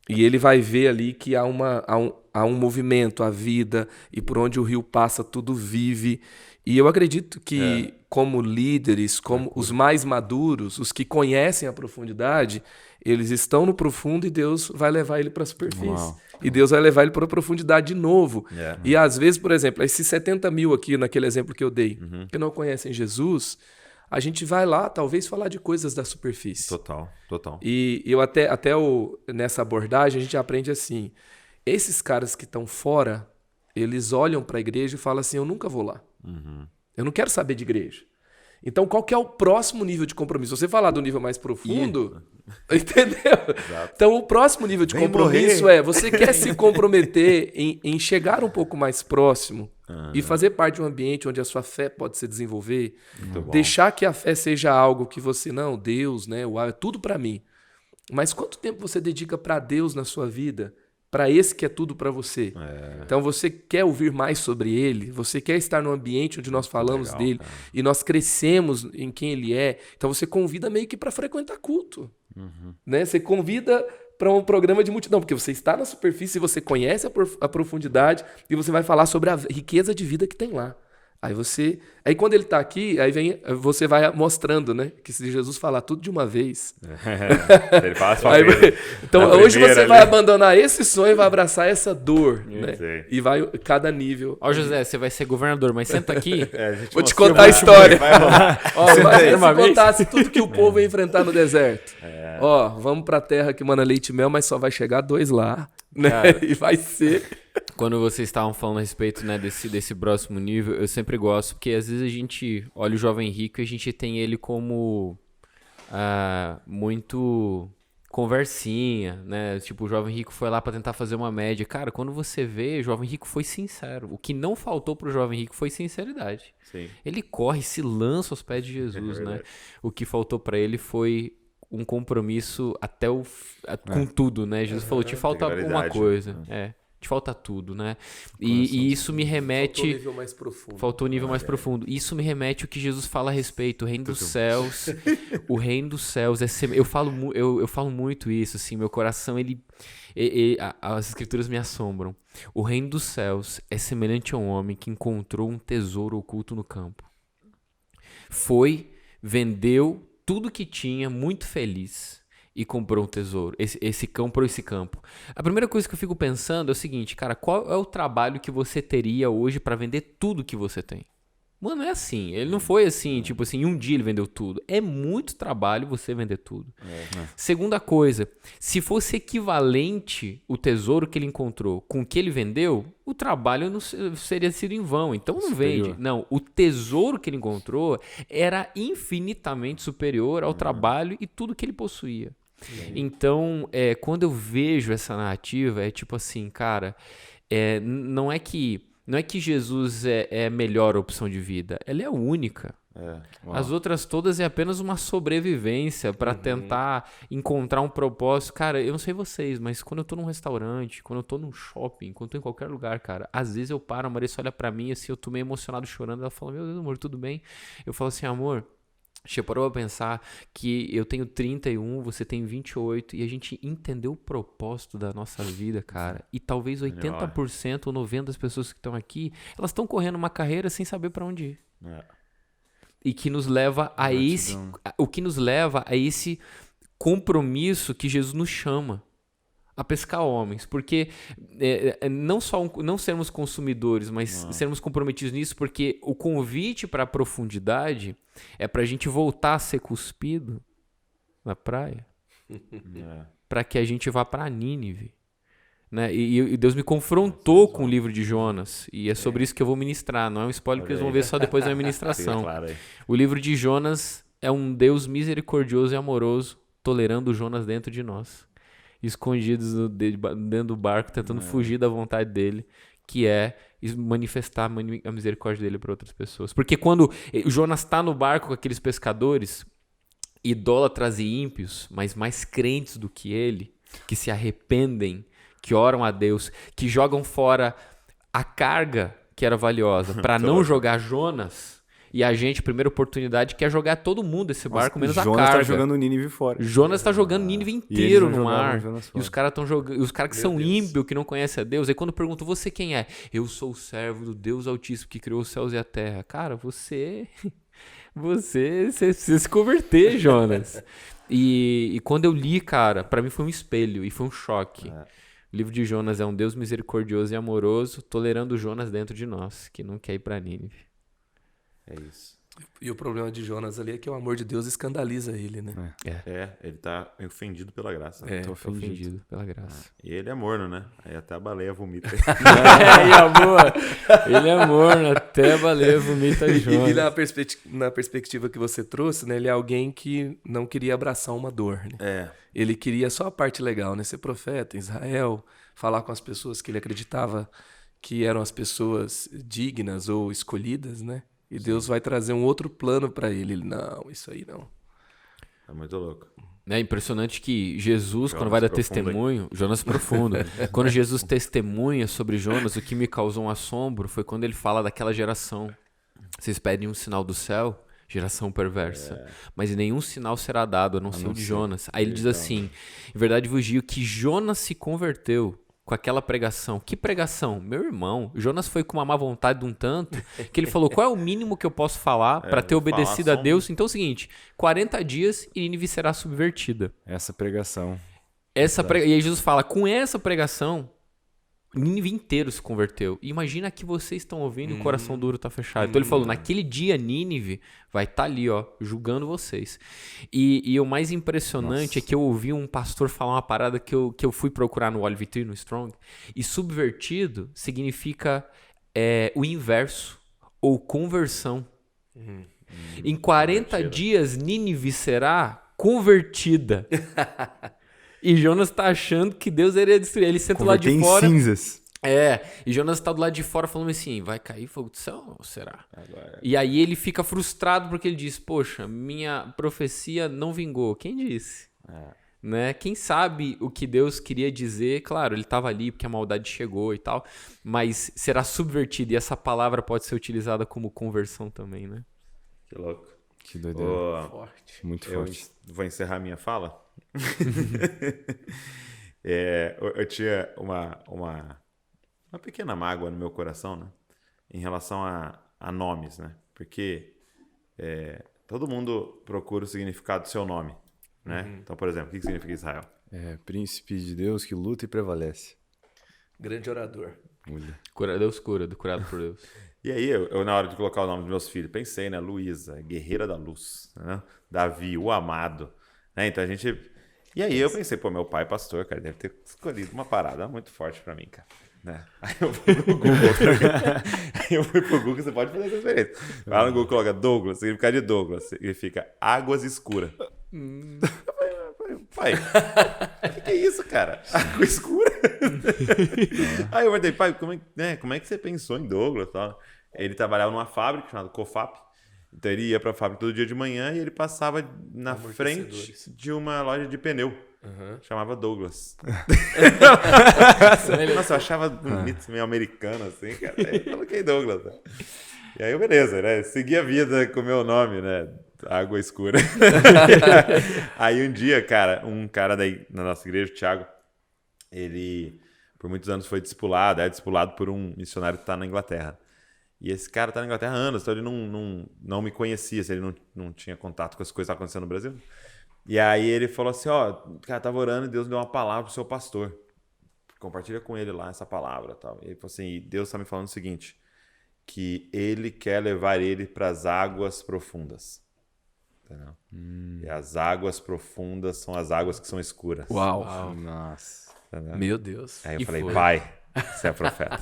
e ele vai ver ali que há um movimento, a vida, e por onde o rio passa tudo vive. E eu acredito que como líderes, como os mais maduros, os que conhecem a profundidade, eles estão no profundo e Deus vai levar ele para a superfície. Uau. E Deus vai levar ele para a profundidade de novo. E às vezes, por exemplo, esses 70 mil aqui, naquele exemplo que eu dei, que não conhecem Jesus, a gente vai lá, talvez, falar de coisas da superfície. Total. E eu nessa abordagem, a gente aprende assim, esses caras que estão fora, eles olham para a igreja e falam assim, eu nunca vou lá. Eu não quero saber de igreja. Então, qual que é o próximo nível de compromisso? Se você falar do nível mais profundo, Entendeu? Exato. Então, o próximo nível de Vem compromisso morrer. você quer se comprometer em chegar um pouco mais próximo e fazer parte de um ambiente onde a sua fé pode se desenvolver, Muito bom. deixar que a fé seja algo que você, não, Deus, né, uau, é tudo para mim. Mas quanto tempo você dedica para Deus na sua vida? Para esse que é tudo para você. Então você quer ouvir mais sobre ele, você quer estar num ambiente onde nós falamos legal, dele cara. e nós crescemos em quem ele é. Então você convida meio que para frequentar culto. Né? Você convida para um programa de multidão, porque você está na superfície, você conhece a profundidade e você vai falar sobre a riqueza de vida que tem lá. Aí quando ele está aqui, você vai mostrando, né? Que se Jesus falar tudo de uma vez. Ele fala sua Aí, vez. então Na hoje primeira você ali. vai abandonar esse sonho e vai abraçar essa dor, né? sei. E vai cada nível. Ó, José, você vai ser governador, mas senta aqui. A gente Vou te mostrou contar a história. Vai rolar. Ó, imagina se contasse tudo que o povo ia enfrentar no deserto. Ó, vamos pra terra que mana leite e mel, mas só vai chegar 2 lá, né? Cara. E vai ser... Quando vocês estavam falando a respeito, né, desse próximo nível, eu sempre gosto, porque às vezes a gente olha o jovem rico e a gente tem ele como muito conversinha, né? Tipo, o jovem rico foi lá pra tentar fazer uma média. Cara, quando você vê, o jovem rico foi sincero. O que não faltou pro jovem rico foi sinceridade. Sim. Ele corre, se lança aos pés de Jesus, né? O que faltou pra ele foi um compromisso até com tudo, né? Jesus falou, te falta uma Integralidade. coisa. Te falta tudo, né? E isso me remete... Faltou um nível mais profundo. Faltou um nível mais profundo. Isso me remete ao que Jesus fala a respeito. O reino dos céus. O reino dos céus é eu falo muito isso, assim. Meu coração, as escrituras me assombram. O reino dos céus é semelhante a um homem que encontrou um tesouro oculto no campo. Vendeu tudo que tinha, muito feliz, e comprou um tesouro. Comprou esse campo. A primeira coisa que eu fico pensando é o seguinte, cara, qual é o trabalho que você teria hoje pra vender tudo que você tem? Mano, é assim. Ele não foi assim, tipo assim, em um dia ele vendeu tudo. É muito trabalho você vender tudo. Segunda coisa, se fosse equivalente o tesouro que ele encontrou com o que ele vendeu, o trabalho não seria sido em vão. Então não vende. Não, o tesouro que ele encontrou era infinitamente superior ao trabalho e tudo que ele possuía. Então, quando eu vejo essa narrativa, é tipo assim, cara, não é que Jesus é a melhor opção de vida. Ela é a única. As outras todas é apenas uma sobrevivência para tentar encontrar um propósito. Cara, eu não sei vocês, mas quando eu tô num restaurante, quando eu tô num shopping, quando eu tô em qualquer lugar, cara, às vezes eu paro, a Marissa olha pra mim, assim, eu tô meio emocionado, chorando, ela fala, meu Deus, amor, tudo bem? Eu falo assim, amor... Você parou a pensar que eu tenho 31, você tem 28 e a gente entendeu o propósito da nossa vida, cara. E talvez 80% ou 90% das pessoas que estão aqui, elas estão correndo uma carreira sem saber para onde ir. E que nos leva a esse compromisso que Jesus nos chama. A pescar homens, porque não sermos consumidores, mas sermos comprometidos nisso, porque o convite para a profundidade é para a gente voltar a ser cuspido na praia, para que a gente vá para Nínive. Né? E Deus me confrontou com o livro de Jonas, e é sobre isso que eu vou ministrar, não é um spoiler que eles vão ver só depois da ministração. O livro de Jonas é um Deus misericordioso e amoroso, tolerando Jonas dentro de nós. Escondidos dentro do barco, tentando fugir da vontade dele, que é manifestar a misericórdia dele para outras pessoas. Porque quando o Jonas está no barco com aqueles pescadores, idólatras e ímpios, mas mais crentes do que ele, que se arrependem, que oram a Deus, que jogam fora a carga que era valiosa para não jogar Jonas... E a gente, primeira oportunidade, quer jogar todo mundo esse barco, menos a Jonas carga. tá jogando Nínive fora. Jonas tá jogando Nínive inteiro no jogavam mar. Jonas E fora. os caras estão jogando. Os caras que são ímpios, que não conhecem a Deus. Aí quando perguntam, você quem é? Eu sou o servo do Deus Altíssimo que criou os céus e a terra. Cara, você precisa se converter, Jonas. E quando eu li, cara, pra mim foi um espelho e foi um choque. O livro de Jonas é um Deus misericordioso e amoroso, tolerando Jonas dentro de nós, que não quer ir pra Nínive. É isso. E o problema de Jonas ali é que o amor de Deus escandaliza ele, né? Ele tá ofendido pela graça. É, Tô ofendido pela graça. E ele é morno, né? Aí até a baleia vomita. Ele é morno, até a baleia vomita Jonas. E na perspectiva que você trouxe, né? Ele é alguém que não queria abraçar uma dor, né? Ele queria só a parte legal, né? Ser profeta, em Israel, falar com as pessoas que ele acreditava que eram as pessoas dignas ou escolhidas, né? E Deus vai trazer um outro plano para ele. Ele, não, isso aí não. É muito louco. É impressionante que Jesus, Jonas quando vai dar profundo, testemunho, Jonas profundo, quando Jesus testemunha sobre Jonas, o que me causou um assombro foi quando ele fala daquela geração. Vocês pedem um sinal do céu, geração perversa, mas nenhum sinal será dado, a não ser o de Jonas. Aí ele diz assim, em verdade vos digo que Jonas se converteu com aquela pregação. Que pregação? Meu irmão, Jonas foi com uma má vontade de um tanto, que ele falou, qual é o mínimo que eu posso falar para ter obedecido a Deus? Então é o seguinte, 40 dias e Nínive será subvertida. Essa pregação. E aí Jesus fala, com essa pregação, Nínive inteiro se converteu. E imagina que vocês estão ouvindo e o coração duro tá fechado. Então ele falou, naquele dia Nínive vai estar ali, ó, julgando vocês. E o mais impressionante é que eu ouvi um pastor falar uma parada que eu fui procurar no Olive Tree, no Strong. E subvertido significa o inverso, ou conversão. Em 40 dias Nínive será convertida. E Jonas tá achando que Deus iria destruir. Ele senta lá de fora. Cinzas. E Jonas tá do lado de fora falando assim, vai cair fogo do céu ou será? E aí ele fica frustrado porque ele diz, poxa, minha profecia não vingou. Quem disse? Né? Quem sabe o que Deus queria dizer? Claro, ele estava ali porque a maldade chegou e tal, mas será subvertido e essa palavra pode ser utilizada como conversão também, né? Que louco. Que doideira. Forte. Muito forte. Vou encerrar minha fala. Eu tinha uma pequena mágoa no meu coração, né? Em relação a nomes, né? Porque todo mundo procura o significado do seu nome, né? Então, por exemplo, o que significa Israel? Príncipe de Deus que luta e prevalece. Grande orador. Deus cura, curado por Deus. E aí, eu na hora de colocar o nome dos meus filhos, pensei, né? Luísa, guerreira da luz, né? Davi, o amado, né? Então a gente... E aí eu pensei, pô, meu pai é pastor, cara, deve ter escolhido uma parada muito forte pra mim, cara. Né? Aí eu fui pro Google, você pode fazer essa experiência. Vai no Google, coloca Douglas, significado de Douglas, significa águas escuras. Pai, o que é isso, cara? Água escura? Aí eu falei, pai, como é que você pensou em Douglas? Ele trabalhava numa fábrica chamada Cofap. Então ele ia pra fábrica todo dia de manhã e ele passava na frente de uma loja de pneu. Chamava Douglas. Nossa, eu achava bonito, meio americano assim, cara. Aí eu coloquei Douglas. Né? E aí, beleza, né? Segui a vida com o meu nome, né? Água escura. Aí um dia, cara, um cara daí na nossa igreja, o Thiago, ele por muitos anos foi discipulado, discipulado por um missionário que tá na Inglaterra. E esse cara tá na Inglaterra há anos, então ele não me conhecia, ele não tinha contato com as coisas que estavam acontecendo no Brasil. E aí ele falou assim, cara, tava orando e Deus deu uma palavra pro seu pastor. Compartilha com ele lá essa palavra. Tal. E ele falou assim, e Deus tá me falando o seguinte, que ele quer levar ele para as águas profundas. Entendeu? E as águas profundas são as águas que são escuras. Uau. Nossa. Entendeu? Meu Deus. Aí eu falei, pai, você é profeta.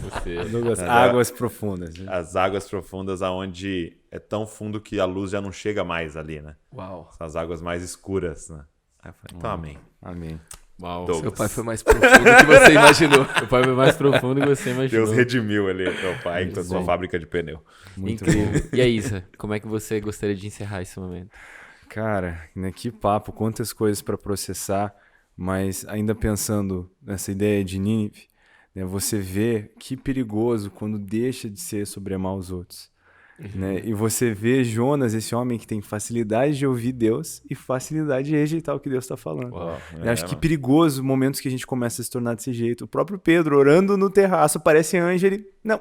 Douglas, águas profundas. Né? As águas profundas aonde é tão fundo que a luz já não chega mais ali, né? Uau. São as águas mais escuras, né? Aí eu falei, então amém. Amém. Uau. Douglas. Seu pai foi mais profundo do que você imaginou. O pai foi mais profundo que você imaginou. Deus redimiu ali meu pai com a sua fábrica de pneu. Muito incrível. E aí, Isa, como é que você gostaria de encerrar esse momento? Cara, né, que papo, quantas coisas para processar, mas ainda pensando nessa ideia de Nínive, né, você vê que perigoso quando deixa de ser sobre amar os outros. Né? E você vê Jonas, esse homem que tem facilidade de ouvir Deus e facilidade de rejeitar o que Deus está falando. Eu acho que perigoso momentos que a gente começa a se tornar desse jeito. O próprio Pedro, orando no terraço, parece anjo, ele... Não.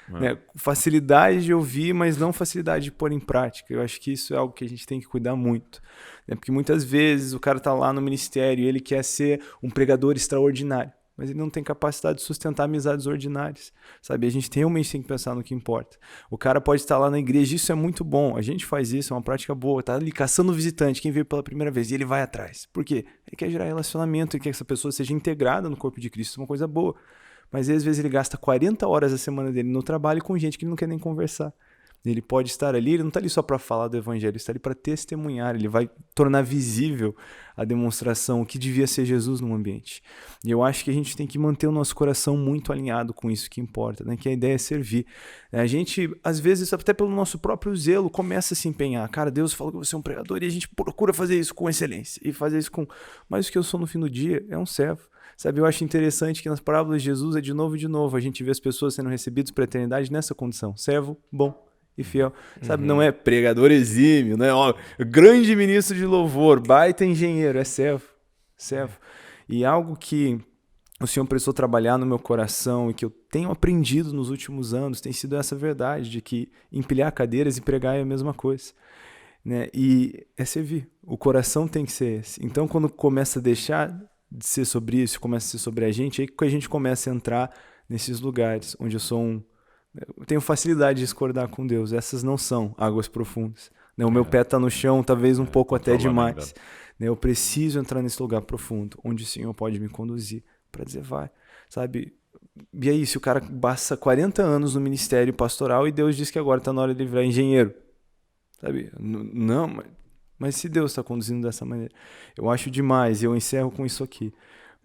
Né? Facilidade de ouvir, mas não facilidade de pôr em prática. Eu acho que isso é algo que a gente tem que cuidar muito. Né? Porque muitas vezes o cara está lá no ministério e ele quer ser um pregador extraordinário. mas ele não tem capacidade de sustentar amizades ordinárias, sabe? A gente realmente tem que pensar no que importa. O cara pode estar lá na igreja, isso é muito bom, a gente faz isso, é uma prática boa, tá ali caçando visitante, quem veio pela primeira vez, e ele vai atrás. Por quê? Ele quer gerar relacionamento, ele quer que essa pessoa seja integrada no corpo de Cristo, isso é uma coisa boa. Mas às vezes ele gasta 40 horas da semana dele no trabalho com gente que ele não quer nem conversar. Ele pode estar ali, ele não está ali só para falar do evangelho, ele está ali para testemunhar, ele vai tornar visível a demonstração, o que devia ser Jesus no ambiente. E eu acho que a gente tem que manter o nosso coração muito alinhado com isso que importa, né? Que a ideia é servir. A gente, às vezes, até pelo nosso próprio zelo, começa a se empenhar. Cara, Deus falou que você é um pregador e a gente procura fazer isso com excelência e fazer isso com... Mas o que eu sou no fim do dia é um servo. Sabe, eu acho interessante que nas parábolas de Jesus é de novo e de novo. A gente vê as pessoas sendo recebidas para a eternidade nessa condição. Servo, bom e fiel. Sabe, não é pregador exímio, não é grande ministro de louvor, baita engenheiro, é servo. Servo. E algo que o Senhor precisou trabalhar no meu coração e que eu tenho aprendido nos últimos anos tem sido essa verdade de que empilhar cadeiras e pregar é a mesma coisa. Né? E é servir. O coração tem que ser esse. Então, quando começa a deixar de ser sobre isso, começa a ser sobre a gente, aí que a gente começa a entrar nesses lugares onde eu tenho facilidade de discordar com Deus. Essas não são águas profundas. Né? O meu pé está no chão, talvez um pouco até demais. Né? Eu preciso entrar nesse lugar profundo, onde o Senhor pode me conduzir para dizer, vai. Sabe? E aí, se o cara passa 40 anos no ministério pastoral e Deus diz que agora está na hora de virar engenheiro. Sabe? Não, mas se Deus está conduzindo dessa maneira, eu acho demais, e eu encerro com isso aqui,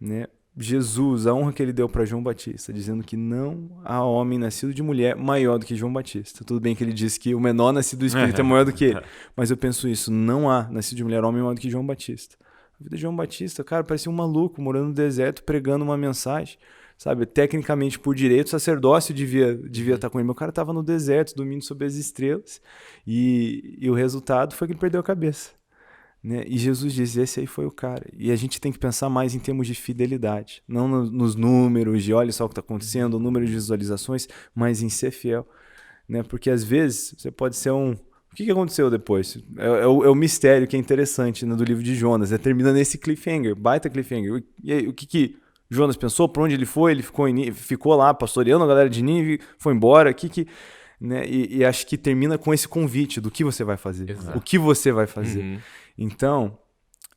né? Jesus, a honra que ele deu para João Batista, dizendo que não há homem nascido de mulher maior do que João Batista. Tudo bem que ele disse que o menor nascido do Espírito é maior do que ele, mas eu penso isso, não há nascido de mulher homem maior do que João Batista. A vida de João Batista, cara, parecia um maluco, morando no deserto, pregando uma mensagem, sabe? Tecnicamente, por direito, o sacerdócio devia estar com ele. Meu cara estava no deserto, dormindo sob as estrelas, e o resultado foi que ele perdeu a cabeça. Né? E Jesus diz, esse aí foi o cara. E a gente tem que pensar mais em termos de fidelidade, não nos números de olha só o que está acontecendo, o número de visualizações, mas em ser fiel. Né? Porque às vezes você pode ser O que aconteceu depois? É o mistério que é interessante, né, do livro de Jonas. Termina nesse cliffhanger, baita cliffhanger. E aí, o que Jonas pensou? Por onde ele foi? Ele ficou lá pastoreando a galera de Nínive, foi embora. Né? E acho que termina com esse convite do que você vai fazer. Exato. O que você vai fazer. Uhum. Então,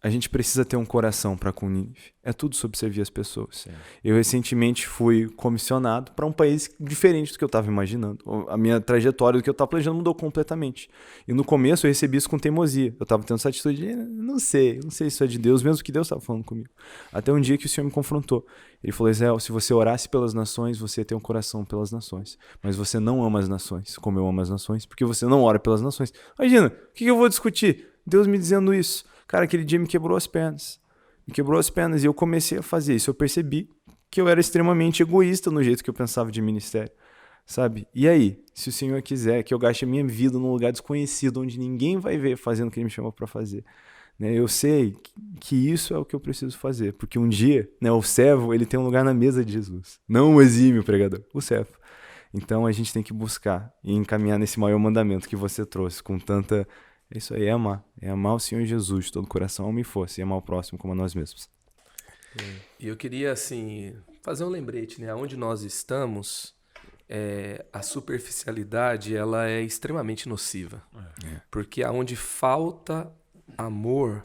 a gente precisa ter um coração para com Nínive. É tudo sobre servir as pessoas. Sim. Eu recentemente fui comissionado para um país diferente do que eu estava imaginando. A minha trajetória do que eu estava planejando mudou completamente. E no começo eu recebi isso com teimosia. Eu estava tendo essa atitude de, não sei se isso é de Deus, mesmo que Deus estava falando comigo. Até um dia que o Senhor me confrontou. Ele falou, Israel, se você orasse pelas nações, você ia ter um coração pelas nações. Mas você não ama as nações, como eu amo as nações, porque você não ora pelas nações. Imagina, o que eu vou discutir? Deus me dizendo isso. Cara, aquele dia me quebrou as pernas. E eu comecei a fazer isso. Eu percebi que eu era extremamente egoísta no jeito que eu pensava de ministério. Sabe? E aí, se o Senhor quiser que eu gaste a minha vida num lugar desconhecido, onde ninguém vai ver fazendo o que Ele me chamou para fazer, né? Eu sei que isso é o que eu preciso fazer. Porque um dia, né, o servo, ele tem um lugar na mesa de Jesus. Não o exímio pregador, o servo. Então a gente tem que buscar e encaminhar nesse maior mandamento que você trouxe com tanta... É isso aí, é amar. É amar o Senhor Jesus de todo o coração, alma e força, e amar o próximo como a nós mesmos. E eu queria, assim, fazer um lembrete, né? Onde nós estamos, a superficialidade, ela é extremamente nociva. Porque aonde falta amor,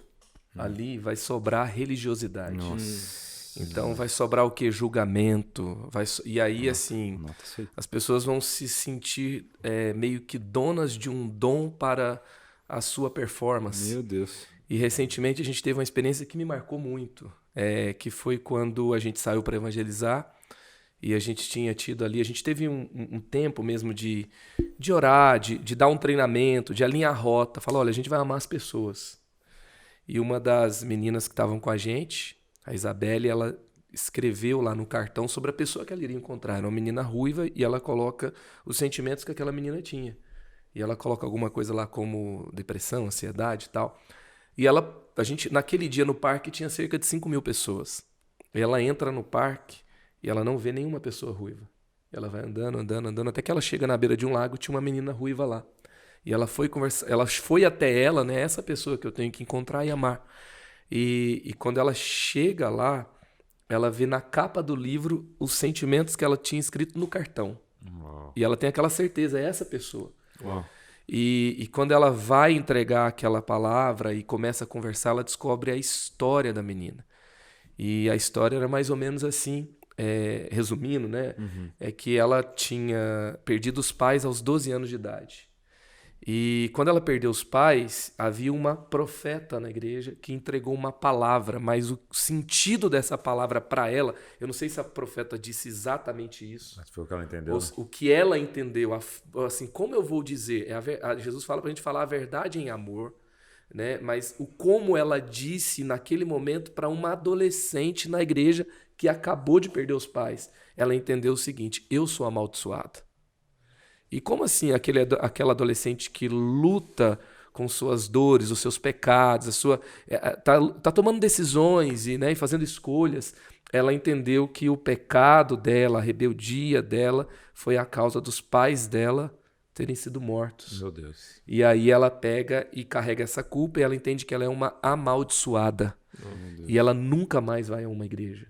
ali vai sobrar religiosidade. Nossa. Então vai sobrar o quê? Julgamento. E aí, assim, as pessoas vão se sentir meio que donas de um dom para... a sua performance. Meu Deus. E recentemente a gente teve uma experiência que me marcou muito, que foi quando a gente saiu para evangelizar e a gente tinha tido ali, a gente teve um tempo mesmo de orar, de dar um treinamento, de alinhar a rota, falar, olha, a gente vai amar as pessoas. E uma das meninas que estavam com a gente, a Isabelle, ela escreveu lá no cartão sobre a pessoa que ela iria encontrar. Era uma menina ruiva e ela coloca os sentimentos que aquela menina tinha. E ela coloca alguma coisa lá como depressão, ansiedade e tal. E a gente, naquele dia no parque, tinha cerca de 5.000 pessoas. E ela entra no parque e ela não vê nenhuma pessoa ruiva. Ela vai andando, até que ela chega na beira de um lago, tinha uma menina ruiva lá. E ela foi conversar, ela foi até ela, né, essa pessoa que eu tenho que encontrar e amar. E quando ela chega lá, ela vê na capa do livro os sentimentos que ela tinha escrito no cartão. E ela tem aquela certeza, é essa pessoa. E quando ela vai entregar aquela palavra e começa a conversar, ela descobre a história da menina. E a história era mais ou menos assim, resumindo, né? É que ela tinha perdido os pais aos 12 anos de idade. E quando ela perdeu os pais, havia uma profeta na igreja que entregou uma palavra, mas o sentido dessa palavra para ela, eu não sei se a profeta disse exatamente isso. Mas foi o que ela entendeu. O que ela entendeu, assim, como eu vou dizer? Jesus fala para a gente falar a verdade em amor, né? Mas o como ela disse naquele momento para uma adolescente na igreja que acabou de perder os pais. Ela entendeu o seguinte: eu sou amaldiçoada. E como assim aquela adolescente que luta com suas dores, os seus pecados, tá tomando decisões e fazendo escolhas, ela entendeu que o pecado dela, a rebeldia dela, foi a causa dos pais dela terem sido mortos. Meu Deus. E aí ela pega e carrega essa culpa e ela entende que ela é uma amaldiçoada. E ela nunca mais vai a uma igreja.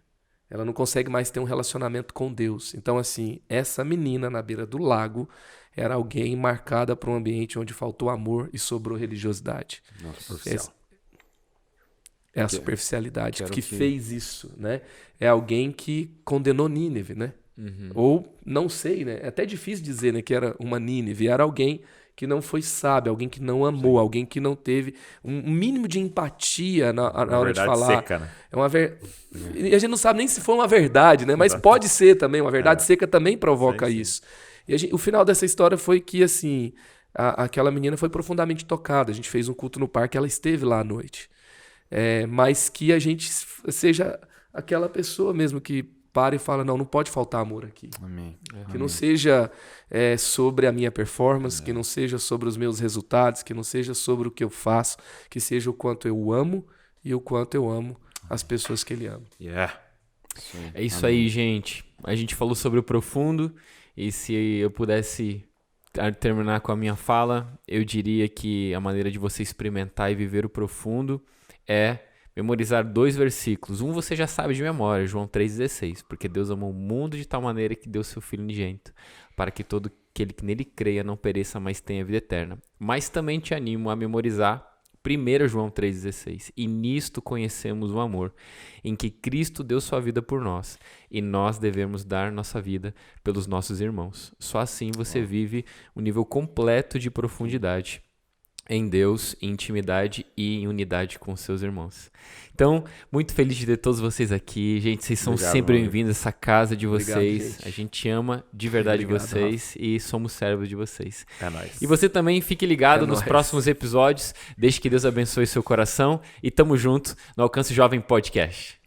Ela não consegue mais ter um relacionamento com Deus. Então, assim, essa menina na beira do lago era alguém marcada por um ambiente onde faltou amor e sobrou religiosidade. Nossa, é a superficialidade que fez isso, né? É alguém que condenou Nínive, né? Ou, não sei, né? É até difícil dizer, né, que era uma Nínive. Era alguém que não foi sábio, alguém que não amou, alguém que não teve um mínimo de empatia na hora de falar. Seca, né? E a gente não sabe nem se foi uma verdade, né? Mas pode ser também, uma verdade seca também provoca isso. E o final dessa história foi que, assim, aquela menina foi profundamente tocada. A gente fez um culto no parque, ela esteve lá à noite. Mas que a gente seja aquela pessoa mesmo que para e fala, não pode faltar amor aqui. Amém. Que não seja sobre a minha performance, que não seja sobre os meus resultados, que não seja sobre o que eu faço, que seja o quanto eu amo e o quanto eu amo as pessoas que ele ama. É isso aí, gente. A gente falou sobre o profundo e se eu pudesse terminar com a minha fala, eu diria que a maneira de você experimentar e viver o profundo é memorizar 2 versículos. Um você já sabe de memória, João 3,16. Porque Deus amou o mundo de tal maneira que deu seu Filho unigênito, para que todo aquele que nele creia não pereça, mas tenha vida eterna. Mas também te animo a memorizar 1 João 3,16. E nisto conhecemos o amor, em que Cristo deu sua vida por nós, e nós devemos dar nossa vida pelos nossos irmãos. Só assim você vive um nível completo de profundidade em Deus, em intimidade e em unidade com seus irmãos. Então, muito feliz de ter todos vocês aqui. Gente, vocês são sempre bem-vindos a essa casa de vocês. Obrigado, a gente ama de verdade vocês e somos servos de vocês. É nóis. E você também fique ligado nos próximos episódios. Deixe que Deus abençoe seu coração. E tamo junto no Alcance Jovem Podcast.